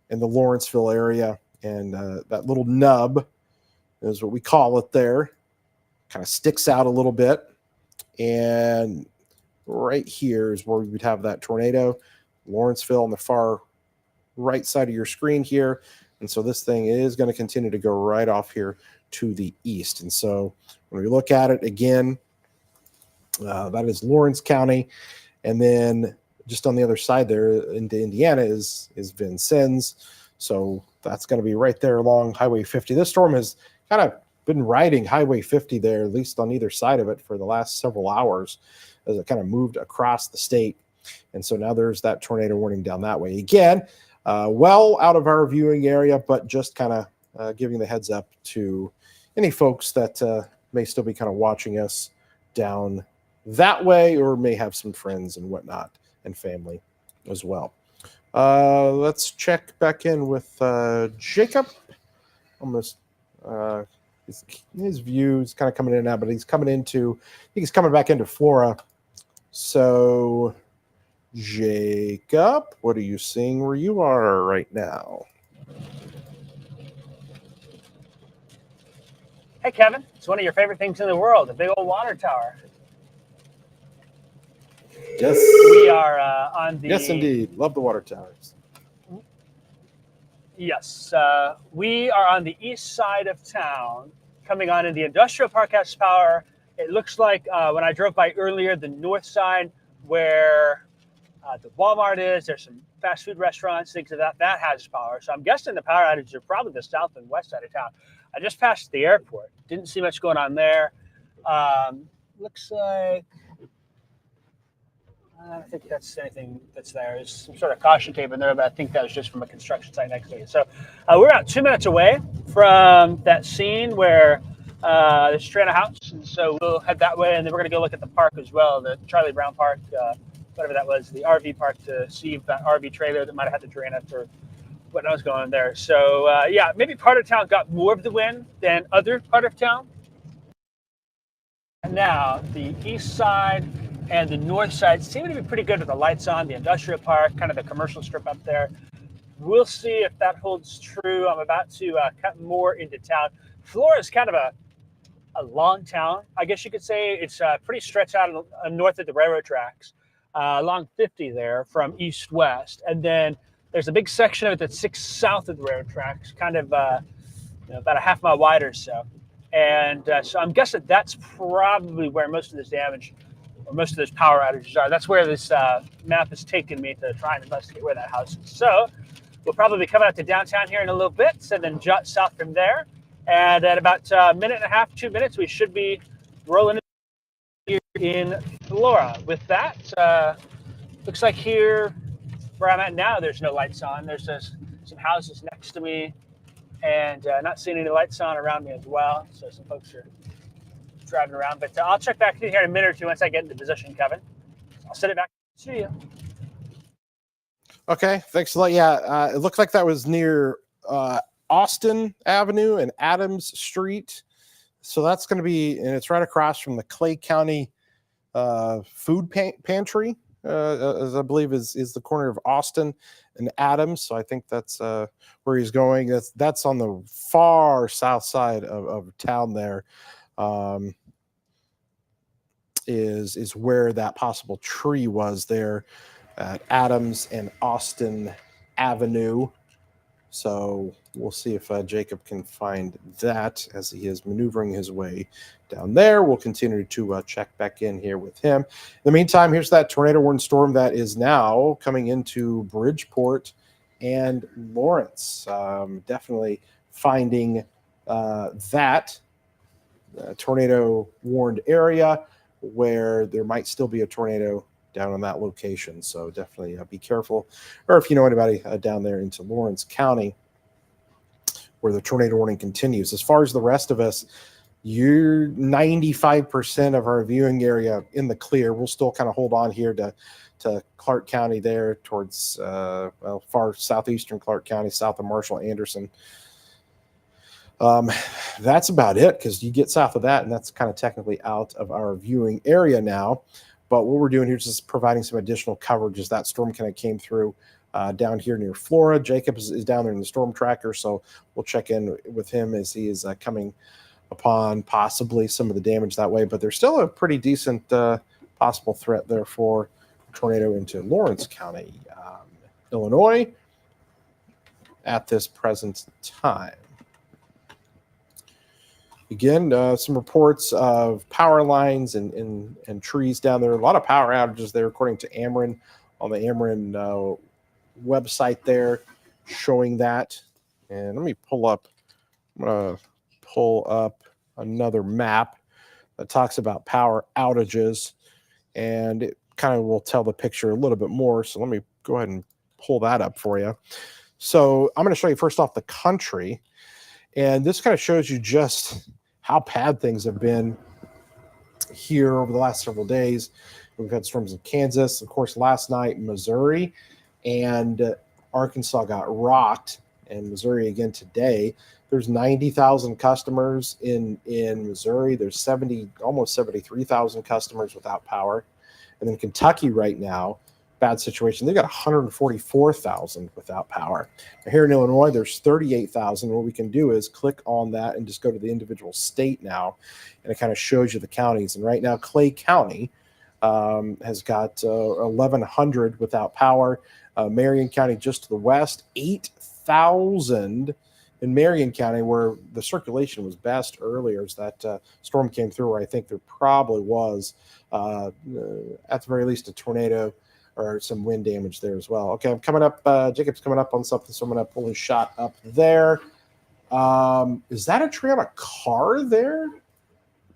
in the Lawrenceville area. And that little nub is what we call it there. Kind of sticks out a little bit. And right here is where we would have that tornado. Lawrenceville on the far right side of your screen here. And so this thing is going to continue to go right off here to the east. And so when we look at it again, that is Lawrence County. And then just on the other side there into Indiana is Vincennes. So that's going to be right there along Highway 50. This storm has kind of been riding Highway 50 there, at least on either side of it, for the last several hours as it kind of moved across the state. And so now there's that tornado warning down that way. Again, well out of our viewing area, but just kind of giving the heads up to any folks that may still be kind of watching us down that way, or may have some friends and whatnot and family as well. Let's check back in with Jacob. Almost his view is kind of coming in and out, but he's coming back into Flora. So Jacob, what are you seeing where you are right now?
Hey, Kevin. It's one of your favorite things in the world, a big old water tower.
Yes.
We are on the.
Yes, indeed. Love the water towers.
Yes, we are on the east side of town, coming on in the industrial park has power. It looks like when I drove by earlier, the north side where the Walmart is, there's some fast food restaurants, things of that has power. So I'm guessing the power outages are probably the south and west side of town. I just passed the airport. Didn't see much going on there. Looks like I don't think that's anything that's there. There's some sort of caution tape in there, but I think that was just from a construction site next to it. So we're about 2 minutes away from that scene where there's a strand of house. And so we'll head that way, and then we're going to go look at the park as well, the Charlie Brown Park, whatever that was, the RV park, to see if that RV trailer that might have had to drain it or what was going on there. So, yeah, maybe part of town got more of the wind than other part of town. Now, the east side and the north side seem to be pretty good with the lights on, the industrial park, kind of the commercial strip up there. We'll see if that holds true. I'm about to cut more into town. Flora is kind of a long town, I guess you could say. It's pretty stretched out north of the railroad tracks, along 50 there from east-west. And then there's a big section of it that sits south of the railroad tracks, kind of about a half mile wide or so. And so I'm guessing that's probably where most of this damage or most of those power outages are. That's where this map has taken me to try and investigate where that house is. So we'll probably be coming out to downtown here in a little bit, and then jut south from there. And at about a minute and a half, 2 minutes, we should be rolling here in Flora. With that, looks like here where I'm at now, there's no lights on. There's just some houses next to me, and not seeing any lights on around me as well. So some folks are driving around. But I'll check back in here in a minute or two once I get into position, Kevin. I'll send it back to you.
Okay, thanks a lot. Yeah, it looked like that was near Austin Avenue and Adams Street. So that's going to be, and it's right across from the Clay County food pantry, as I believe is the corner of Austin and Adams. So I think that's where he's going. That's on the far south side of town there. Is where that possible tree was there at Adams and Austin Avenue. So we'll see if Jacob can find that as he is maneuvering his way down there. We'll continue to check back in here with him. In the meantime, here's that tornado warning storm that is now coming into Bridgeport and Lawrence. Definitely finding that tornado warned area where there might still be a tornado down on that location. So definitely be careful. Or if you know anybody down there into Lawrence County where the tornado warning continues. As far as the rest of us, you're 95% of our viewing area in the clear. We'll still kind of hold on here to Clark County there towards far southeastern Clark County, south of Marshall, Anderson. That's about it, because you get south of that and that's kind of technically out of our viewing area now. But what we're doing here is just providing some additional coverage as that storm kind of came through down here near Flora. Jacob is down there in the StormTracker, so we'll check in with him as he is coming upon possibly some of the damage that way. But there's still a pretty decent possible threat there for a tornado into Lawrence County, Illinois at this present time. Again, some reports of power lines and trees down there. A lot of power outages there, according to Ameren, on the Ameren website there, showing that. And let me pull up. I'm going to pull up another map that talks about power outages, and it kind of will tell the picture a little bit more. So let me go ahead and pull that up for you. So I'm going to show you first off the country, and this kind of shows you just how bad things have been here over the last several days. We've had storms in Kansas, of course, last night, Missouri, and Arkansas got rocked, and Missouri again today. There's 90,000 customers in Missouri. There's almost 73,000 customers without power. And then Kentucky right now, bad situation. They've got 144,000 without power. Now here in Illinois, there's 38,000. What we can do is click on that and just go to the individual state now, and it kind of shows you the counties. And right now, Clay County has got 1,100 without power. Marion County just to the west, 8,000 in Marion County, where the circulation was best earlier as that storm came through, where I think there probably was, at the very least, a tornado or some wind damage there as well. Okay, I'm coming up. Jacob's coming up on something, so I'm going to pull his shot up there. Is that a tree on a car there?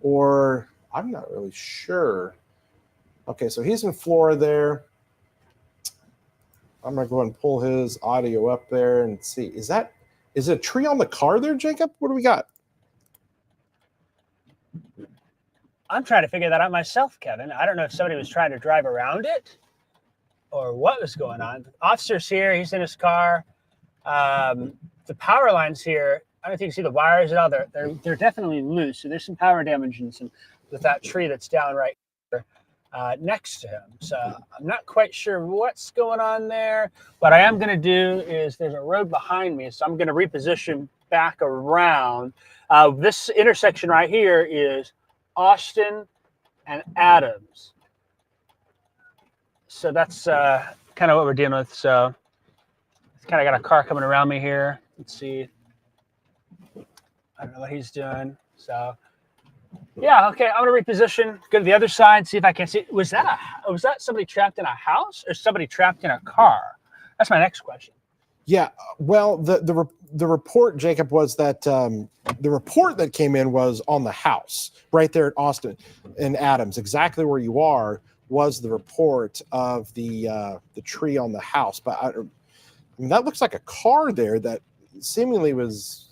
Or I'm not really sure. Okay, so he's in Florida there. I'm going to go ahead and pull his audio up there and see. Is it a tree on the car there, Jacob? What do we got?
I'm trying to figure that out myself, Kevin. I don't know if somebody was trying to drive around it or what was going on. The officer's here. He's in his car. The power lines here, I don't think you see the wires at all. They're definitely loose. So there's some power damage and some with that tree that's down right here, next to him. So I'm not quite sure what's going on there. What I am going to do is there's a road behind me, so I'm going to reposition back around. This intersection right here is Austin and Adams. So that's kind of what we're dealing with. So it's kind of got a car coming around me here. Let's see. I don't know what he's doing. So yeah, okay. I'm gonna reposition, go to the other side, see if I can see. Was that somebody trapped in a house or somebody trapped in a car? That's my next question.
Yeah, well, the report, Jacob, was that the report that came in was on the house right there at Austin and Adams, exactly where you are, was the report of the tree on the house. But I mean, that looks like a car there that seemingly was.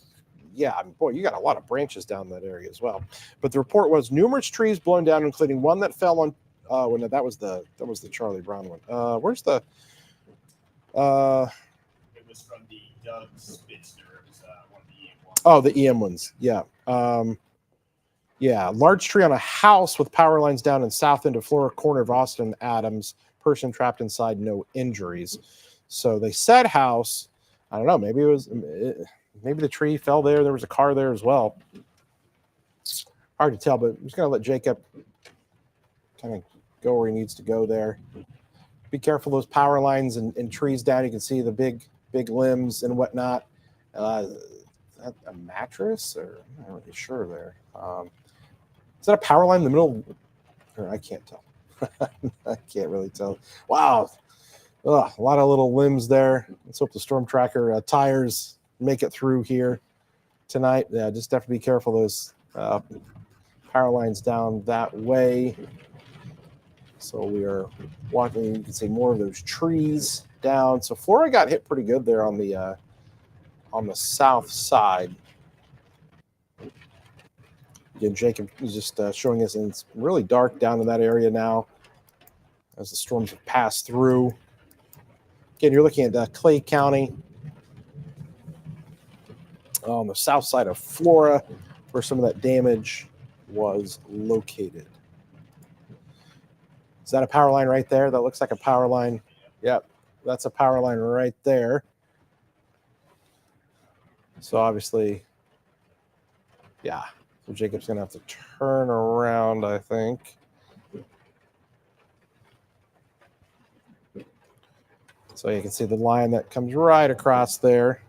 Yeah, I mean, boy, you got a lot of branches down that area as well. But the report was numerous trees blown down, including one that fell on. Well, no, that was the Charlie Brown one. Where's the?
It was from the Doug Spitzner. It was one of the EM ones.
Oh, the EM ones. Yeah. Yeah, large tree on a house with power lines down in south end of Florida, corner of Austin Adams. Person trapped inside, no injuries. So they said house. I don't know. Maybe it was. Maybe the tree fell there. There was a car there as well. Hard to tell, but I'm just going to let Jacob kind of go where he needs to go there. Be careful those power lines and trees down. You can see the big limbs and whatnot. Is that a mattress? Or I'm not really sure there. Is that a power line in the middle? Or I can't tell. I can't really tell. Wow. Ugh, a lot of little limbs there. Let's hope the StormTracker tires make it through here tonight. Yeah, just have to be careful those power lines down that way. So we are walking. You can see more of those trees down. So Florida got hit pretty good there on the south side. Again, Jacob is just showing us, and it's really dark down in that area now as the storms have passed through. Again, you're looking at Clay County on the south side of Florida, where some of that damage was located. Is that a power line right there? That looks like a power line. Yep, that's a power line right there. So obviously, yeah. So Jacob's going to have to turn around, I think. So you can see the line that comes right across there.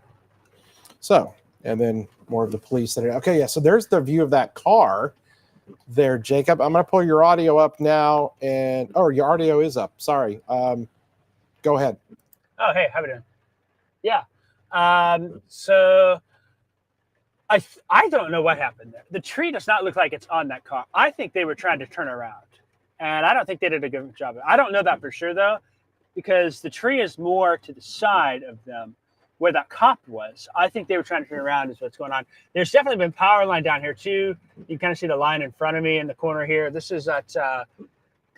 So, and then more of the police. Okay, yeah, so there's the view of that car there, Jacob. I'm going to pull your audio up now. And, oh, your audio is up. Sorry. Go ahead.
Oh, hey, how we doing? Yeah. So I don't know what happened there. The tree does not look like it's on that car. I think they were trying to turn around, and I don't think they did a good job. I don't know that for sure, though, because the tree is more to the side of them where that cop was. I think they were trying to turn around is what's going on. There's definitely been power line down here, too. You can kind of see the line in front of me in the corner here. This is at going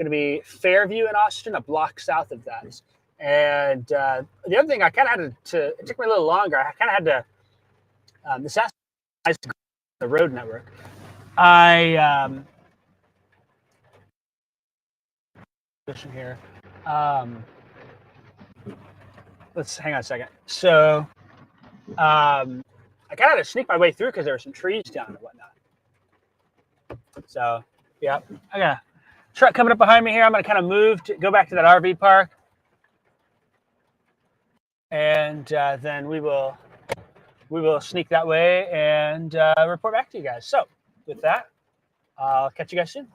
to be Fairview in Austin, a block south of that. And the other thing, I kind of had to, it took me a little longer. I kind of had to, this has the road network. Here. Let's hang on a second. So I kind of had to sneak my way through because there were some trees down and whatnot. So yeah, truck coming up behind me here. I'm going to kind of move to go back to that RV park. And then we will sneak that way and report back to you guys. So with that, I'll catch you guys soon.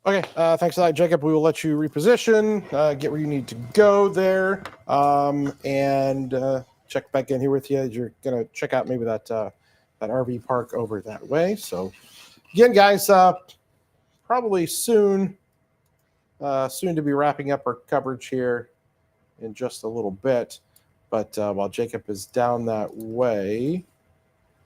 Okay, thanks for that, Jacob. We will let you reposition, get where you need to go there, and check back in here with you. You're gonna check out maybe that RV park over that way. So again, guys, probably soon to be wrapping up our coverage here in just a little bit. But while Jacob is down that way,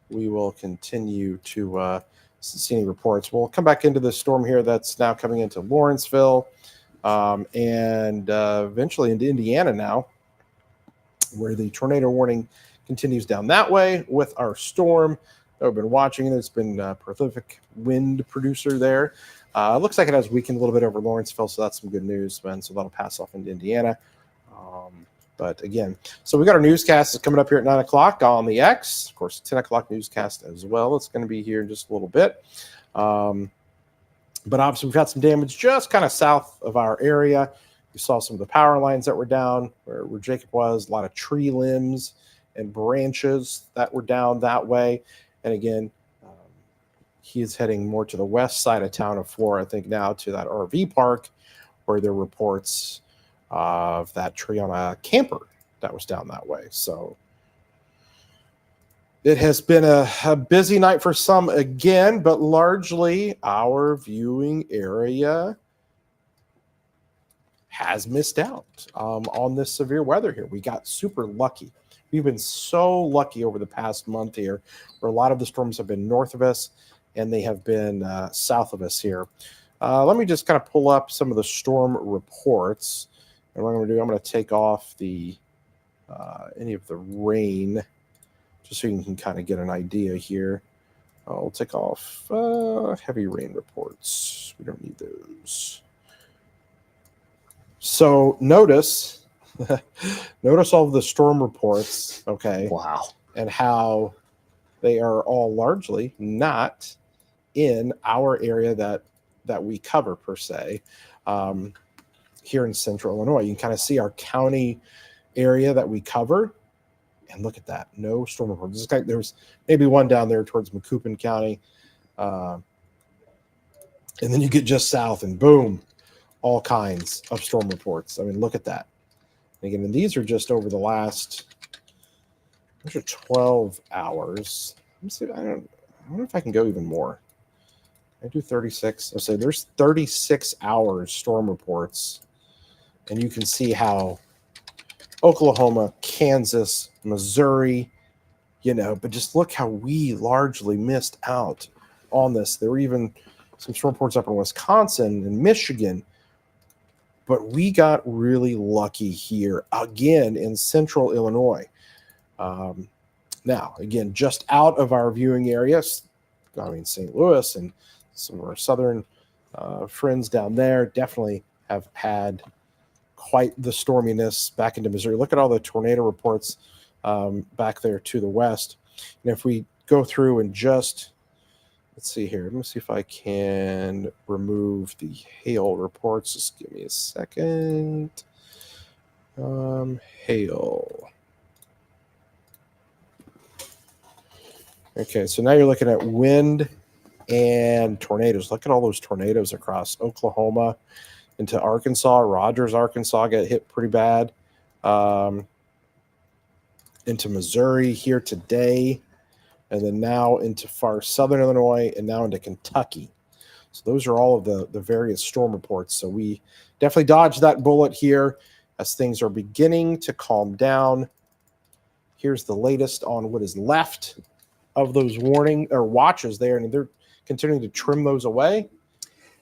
we will continue to see any reports. We'll come back into the storm here that's now coming into Lawrenceville and eventually into Indiana now, where the tornado warning continues down that way with our storm that we've been watching. There's been a prolific wind producer there. It looks like it has weakened a little bit over Lawrenceville, so that's some good news, man. So that'll pass off into Indiana. But again, so we got our newscast is coming up here at 9 o'clock on the X. Of course, 10 o'clock newscast as well. It's going to be here in just a little bit. But obviously, we've got some damage just kind of south of our area. You saw some of the power lines that were down where Jacob was, a lot of tree limbs and branches that were down that way. And again, he is heading more to the west side of town of Flora, I think now to that RV park where there are reports of that tree on a camper that was down that way. So it has been a busy night for some again, but largely our viewing area has missed out on this severe weather here. We got super lucky. We've been so lucky over the past month here where a lot of the storms have been north of us and they have been south of us here. Let me just kind of pull up some of the storm reports. And what I'm going to do, I'm going to take off the any of the rain just so you can kind of get an idea here. I'll take off heavy rain reports. We don't need those. So notice all of the storm reports, okay?
Wow.
And how they are all largely not in our area that we cover per se. Here in central Illinois, you can kind of see our county area that we cover, and look at that, no storm reports. There's maybe one down there towards Macoupin County, and then you get just south, and boom, all kinds of storm reports. I mean, look at that. And again, and these are just over the last 12 hours. Let me see. I don't know if I can go even more. I do 36. I'll say there's 36 hours storm reports. And you can see how Oklahoma, Kansas, Missouri, but just look how we largely missed out on this. There were even some storm reports up in Wisconsin and Michigan, but we got really lucky here again in central Illinois. Now, again, just out of our viewing areas, St. Louis and some of our southern friends down there definitely have had quite the storminess back into Missouri. Look at all the tornado reports back there to the west. And if we go through and just, let's see here. Let me see if I can remove the hail reports. Just give me a second. Hail. Okay, so now you're looking at wind and tornadoes. Look at all those tornadoes across Oklahoma into Arkansas. Rogers, Arkansas got hit pretty bad. Into Missouri here today, and then now into far southern Illinois, and now into Kentucky. So those are all of the various storm reports. So we definitely dodged that bullet here as things are beginning to calm down. Here's the latest on what is left of those warning or watches there, and they're continuing to trim those away.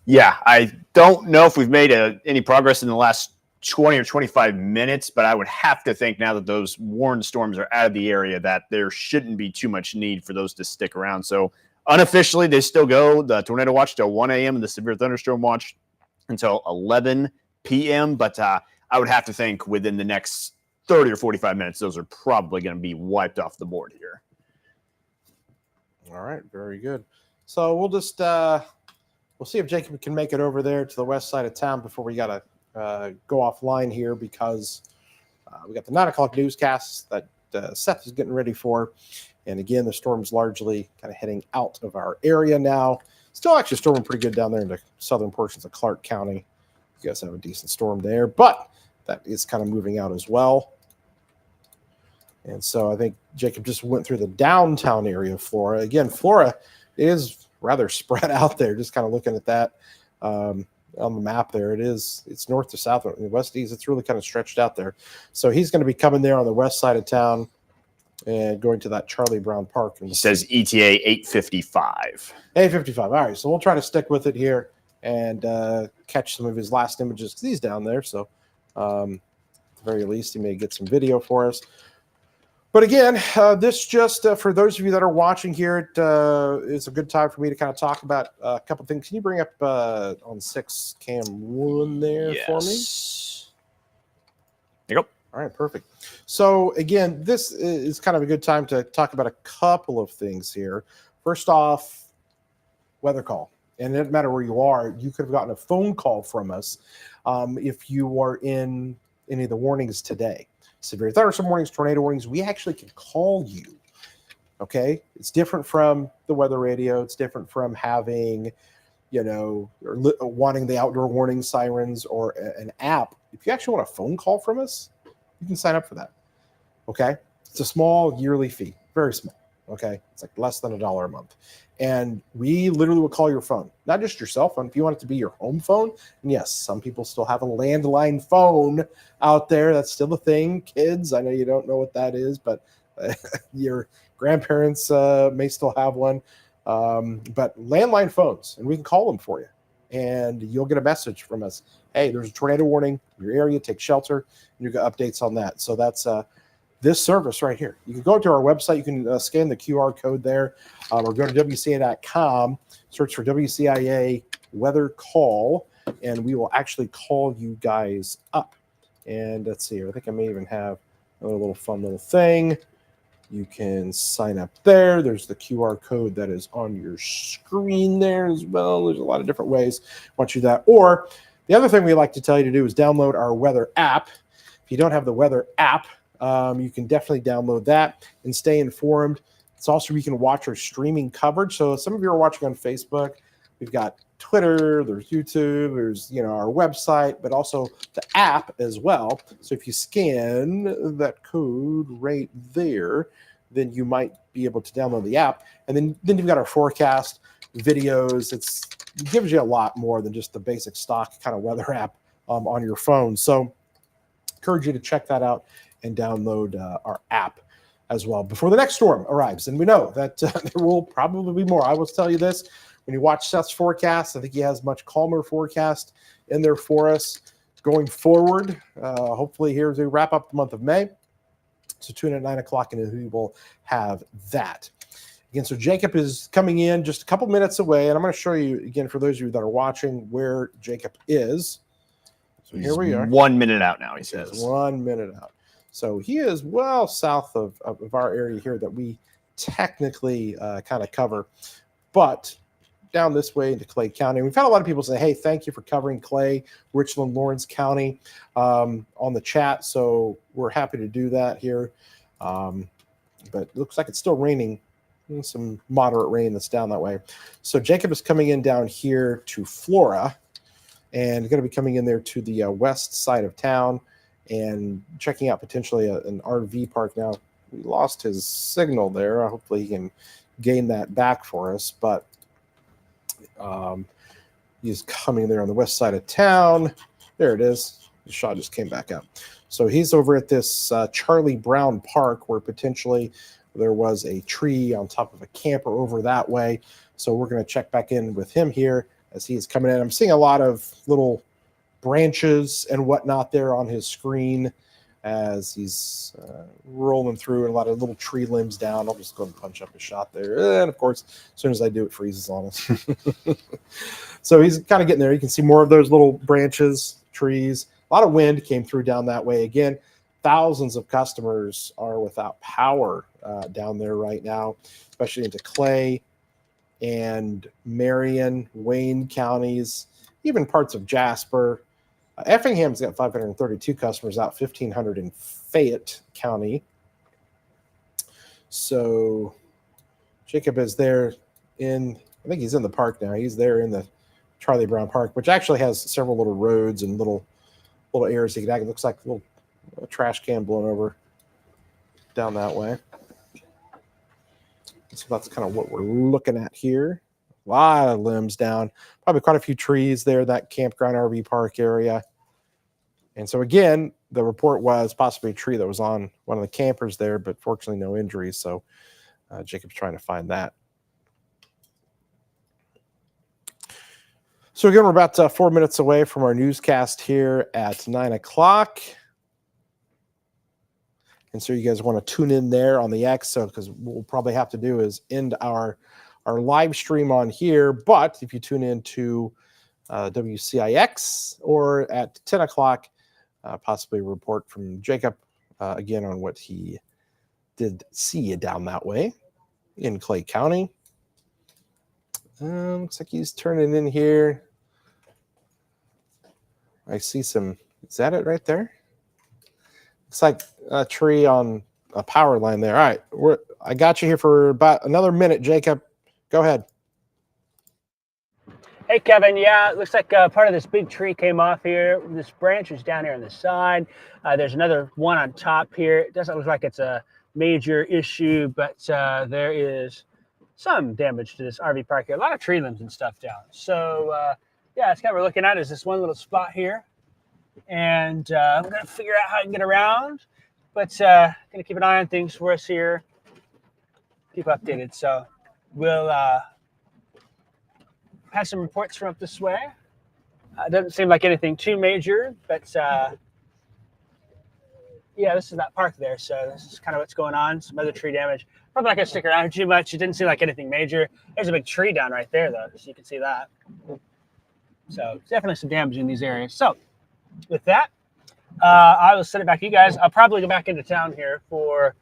Yeah, I don't know if we've made any progress in the last 20 or 25 minutes, but I would have to think now that those warned storms are out of the area that there shouldn't be too much need for those to stick around. So unofficially, they still go. The tornado watch till 1 a.m. and the severe thunderstorm watch until 11 p.m. But I would have to think within the next 30 or 45 minutes, those are probably going to be wiped off the board here.
All right, very good. So we'll just we'll see if Jacob can make it over there to the west side of town before we got to go offline here, because we got the 9 o'clock newscasts that Seth is getting ready for. And again, the storm's largely kind of heading out of our area now. Still actually storming pretty good down there in the southern portions of Clark County. You guys have a decent storm there, but that is kind of moving out as well. And so I think Jacob just went through the downtown area of Flora. Again, Flora is rather spread out there, just kind of looking at that on the map there. It's north to south, west to east. It's really kind of stretched out there. So he's going to be coming there on the west side of town and going to that Charlie Brown Park. And
He says ETA 8:55.
8:55. All right, so we'll try to stick with it here and catch some of his last images, because he's down there. So at the very least, he may get some video for us. But again, this just for those of you that are watching here, it's a good time for me to kind of talk about a couple things. Can you bring up on 6 cam 1 there for me?
There you go.
All right, perfect. So again, this is kind of a good time to talk about a couple of things here. First off, weather call. And it doesn't matter where you are. You could have gotten a phone call from us if you were in any of the warnings today. Severe thunderstorm warnings, tornado warnings, we actually can call you. Okay? It's different from the weather radio. It's different from having, or wanting the outdoor warning sirens or an app. If you actually want a phone call from us, you can sign up for that. Okay? It's a small yearly fee, very small. Okay? It's like less than $1 a month. And we literally will call your phone, not just your cell phone. If you want it to be your home phone, and yes, some people still have a landline phone out there. That's still a thing. Kids, I know you don't know what that is, but your grandparents may still have one. But landline phones, and we can call them for you. And you'll get a message from us. Hey, there's a tornado warning in your area. Take shelter. And you get updates on that. So that's this service right here. You can go to our website. You can scan the QR code there, or go to WCIA.com, search for WCIA weather call, and we will actually call you guys up. And let's see here. I think I may even have another little fun little thing. You can sign up there. There's the QR code that is on your screen there as well. There's a lot of different ways once you do that. Or the other thing we like to tell you to do is download our weather app. If you don't have the weather app, you can definitely download that and stay informed. It's also, you can watch our streaming coverage. So some of you are watching on Facebook. We've got Twitter, there's YouTube, there's our website, but also the app as well. So if you scan that code right there, then you might be able to download the app. And then you've got our forecast videos. It gives you a lot more than just the basic stock kind of weather app on your phone. So encourage you to check that out and download our app as well before the next storm arrives. And we know that there will probably be more. I will tell you this, when you watch Seth's forecast, I think he has much calmer forecast in there for us going forward. Hopefully here as we wrap up the month of May. So tune in at 9 o'clock and we will have that. Again, so Jacob is coming in just a couple minutes away, and I'm going to show you again for those of you that are watching where Jacob is. So here we are.
1 minute out now, he says.
1 minute out. So he is well south of our area here that we technically kind of cover, but down this way into Clay County. We've had a lot of people say, hey, thank you for covering Clay, Richland, Lawrence County on the chat. So we're happy to do that here. But it looks like it's still raining. Some moderate rain that's down that way. So Jacob is coming in down here to Flora and going to be coming in there to the west side of town and checking out potentially an RV park. Now, we lost his signal there. Hopefully he can gain that back for us. But he's coming there on the west side of town. There it is. The shot just came back up. So he's over at this Charlie Brown Park where potentially there was a tree on top of a camper over that way. So we're going to check back in with him here as he's coming in. I'm seeing a lot of little branches and whatnot there on his screen as he's rolling through, and a lot of little tree limbs down. I'll just go and punch up a shot there. And of course, as soon as I do, it freezes on us. So he's kind of getting there. You can see more of those little branches, trees. A lot of wind came through down that way. Again, thousands of customers are without power down there right now, especially into Clay. and Marion, Wayne counties, even parts of Jasper. Effingham's got 532 customers out, 1,500 in Fayette County. So Jacob is there I think he's in the park now. He's there in the Charlie Brown Park, which actually has several little roads and little areas. It looks like a trash can blown over down that way. So that's kind of what we're looking at here. A lot of limbs down, probably quite a few trees there, that campground RV park area. And so again, the report was possibly a tree that was on one of the campers there, but fortunately no injuries. So Jacob's trying to find that. So again, we're about 4 minutes away from our newscast here at 9 o'clock. And so you guys want to tune in there on the X. So because what we'll probably have to do is end our live stream on here. But if you tune in to WCIX or at 10 o'clock, possibly a report from Jacob again on what he did see down that way in Clay County. Looks like he's turning in here. I see some, is that it right there? Looks like a tree on a power line there. All right, I got you here for about another minute, Jacob. Go ahead.
Hey, Kevin. Yeah, it looks like part of this big tree came off here. This branch is down here on the side. There's another one on top here. It doesn't look like it's a major issue, but there is some damage to this RV park here. A lot of tree limbs and stuff down. So, yeah, that's kind of what we're looking at is this one little spot here. And I'm going to figure out how I can get around. But going to keep an eye on things for us here. Keep updated. So we'll have some reports from up this way. Doesn't seem like anything too major, but yeah, this is that park there. So this is kind of what's going on. Some other tree damage. Probably not going to stick around too much. It didn't seem like anything major. There's a big tree down right there, though, so you can see that. So definitely some damage in these areas. So with that, I will send it back to you guys. I'll probably go back into town here for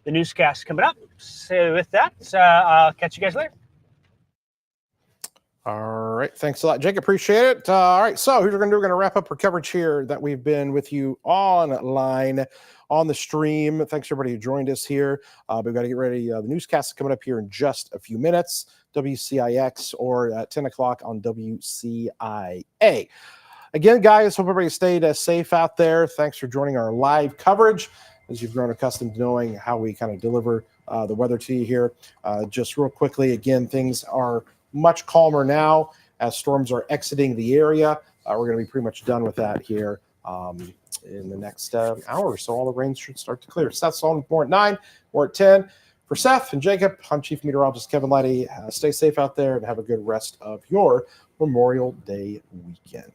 the newscast coming up. So with that, I'll catch you guys later.
All right. Thanks a lot, Jake. Appreciate it. All right. So here's what we're going to do. We're going to wrap up our coverage here that we've been with you online on the stream. Thanks everybody who joined us here. We've got to get ready. The newscast is coming up here in just a few minutes. WCIX or at 10 o'clock on WCIA. Again, guys, hope everybody stayed safe out there. Thanks for joining our live coverage. As you've grown accustomed to knowing how we kind of deliver the weather to you here. Just real quickly, again, things are much calmer now as storms are exiting the area. We're going to be pretty much done with that here in the next hour or so. All the rain should start to clear. Seth's on more at 9, more at 10. For Seth and Jacob, I'm Chief Meteorologist Kevin Lighty. Stay safe out there and have a good rest of your Memorial Day weekend.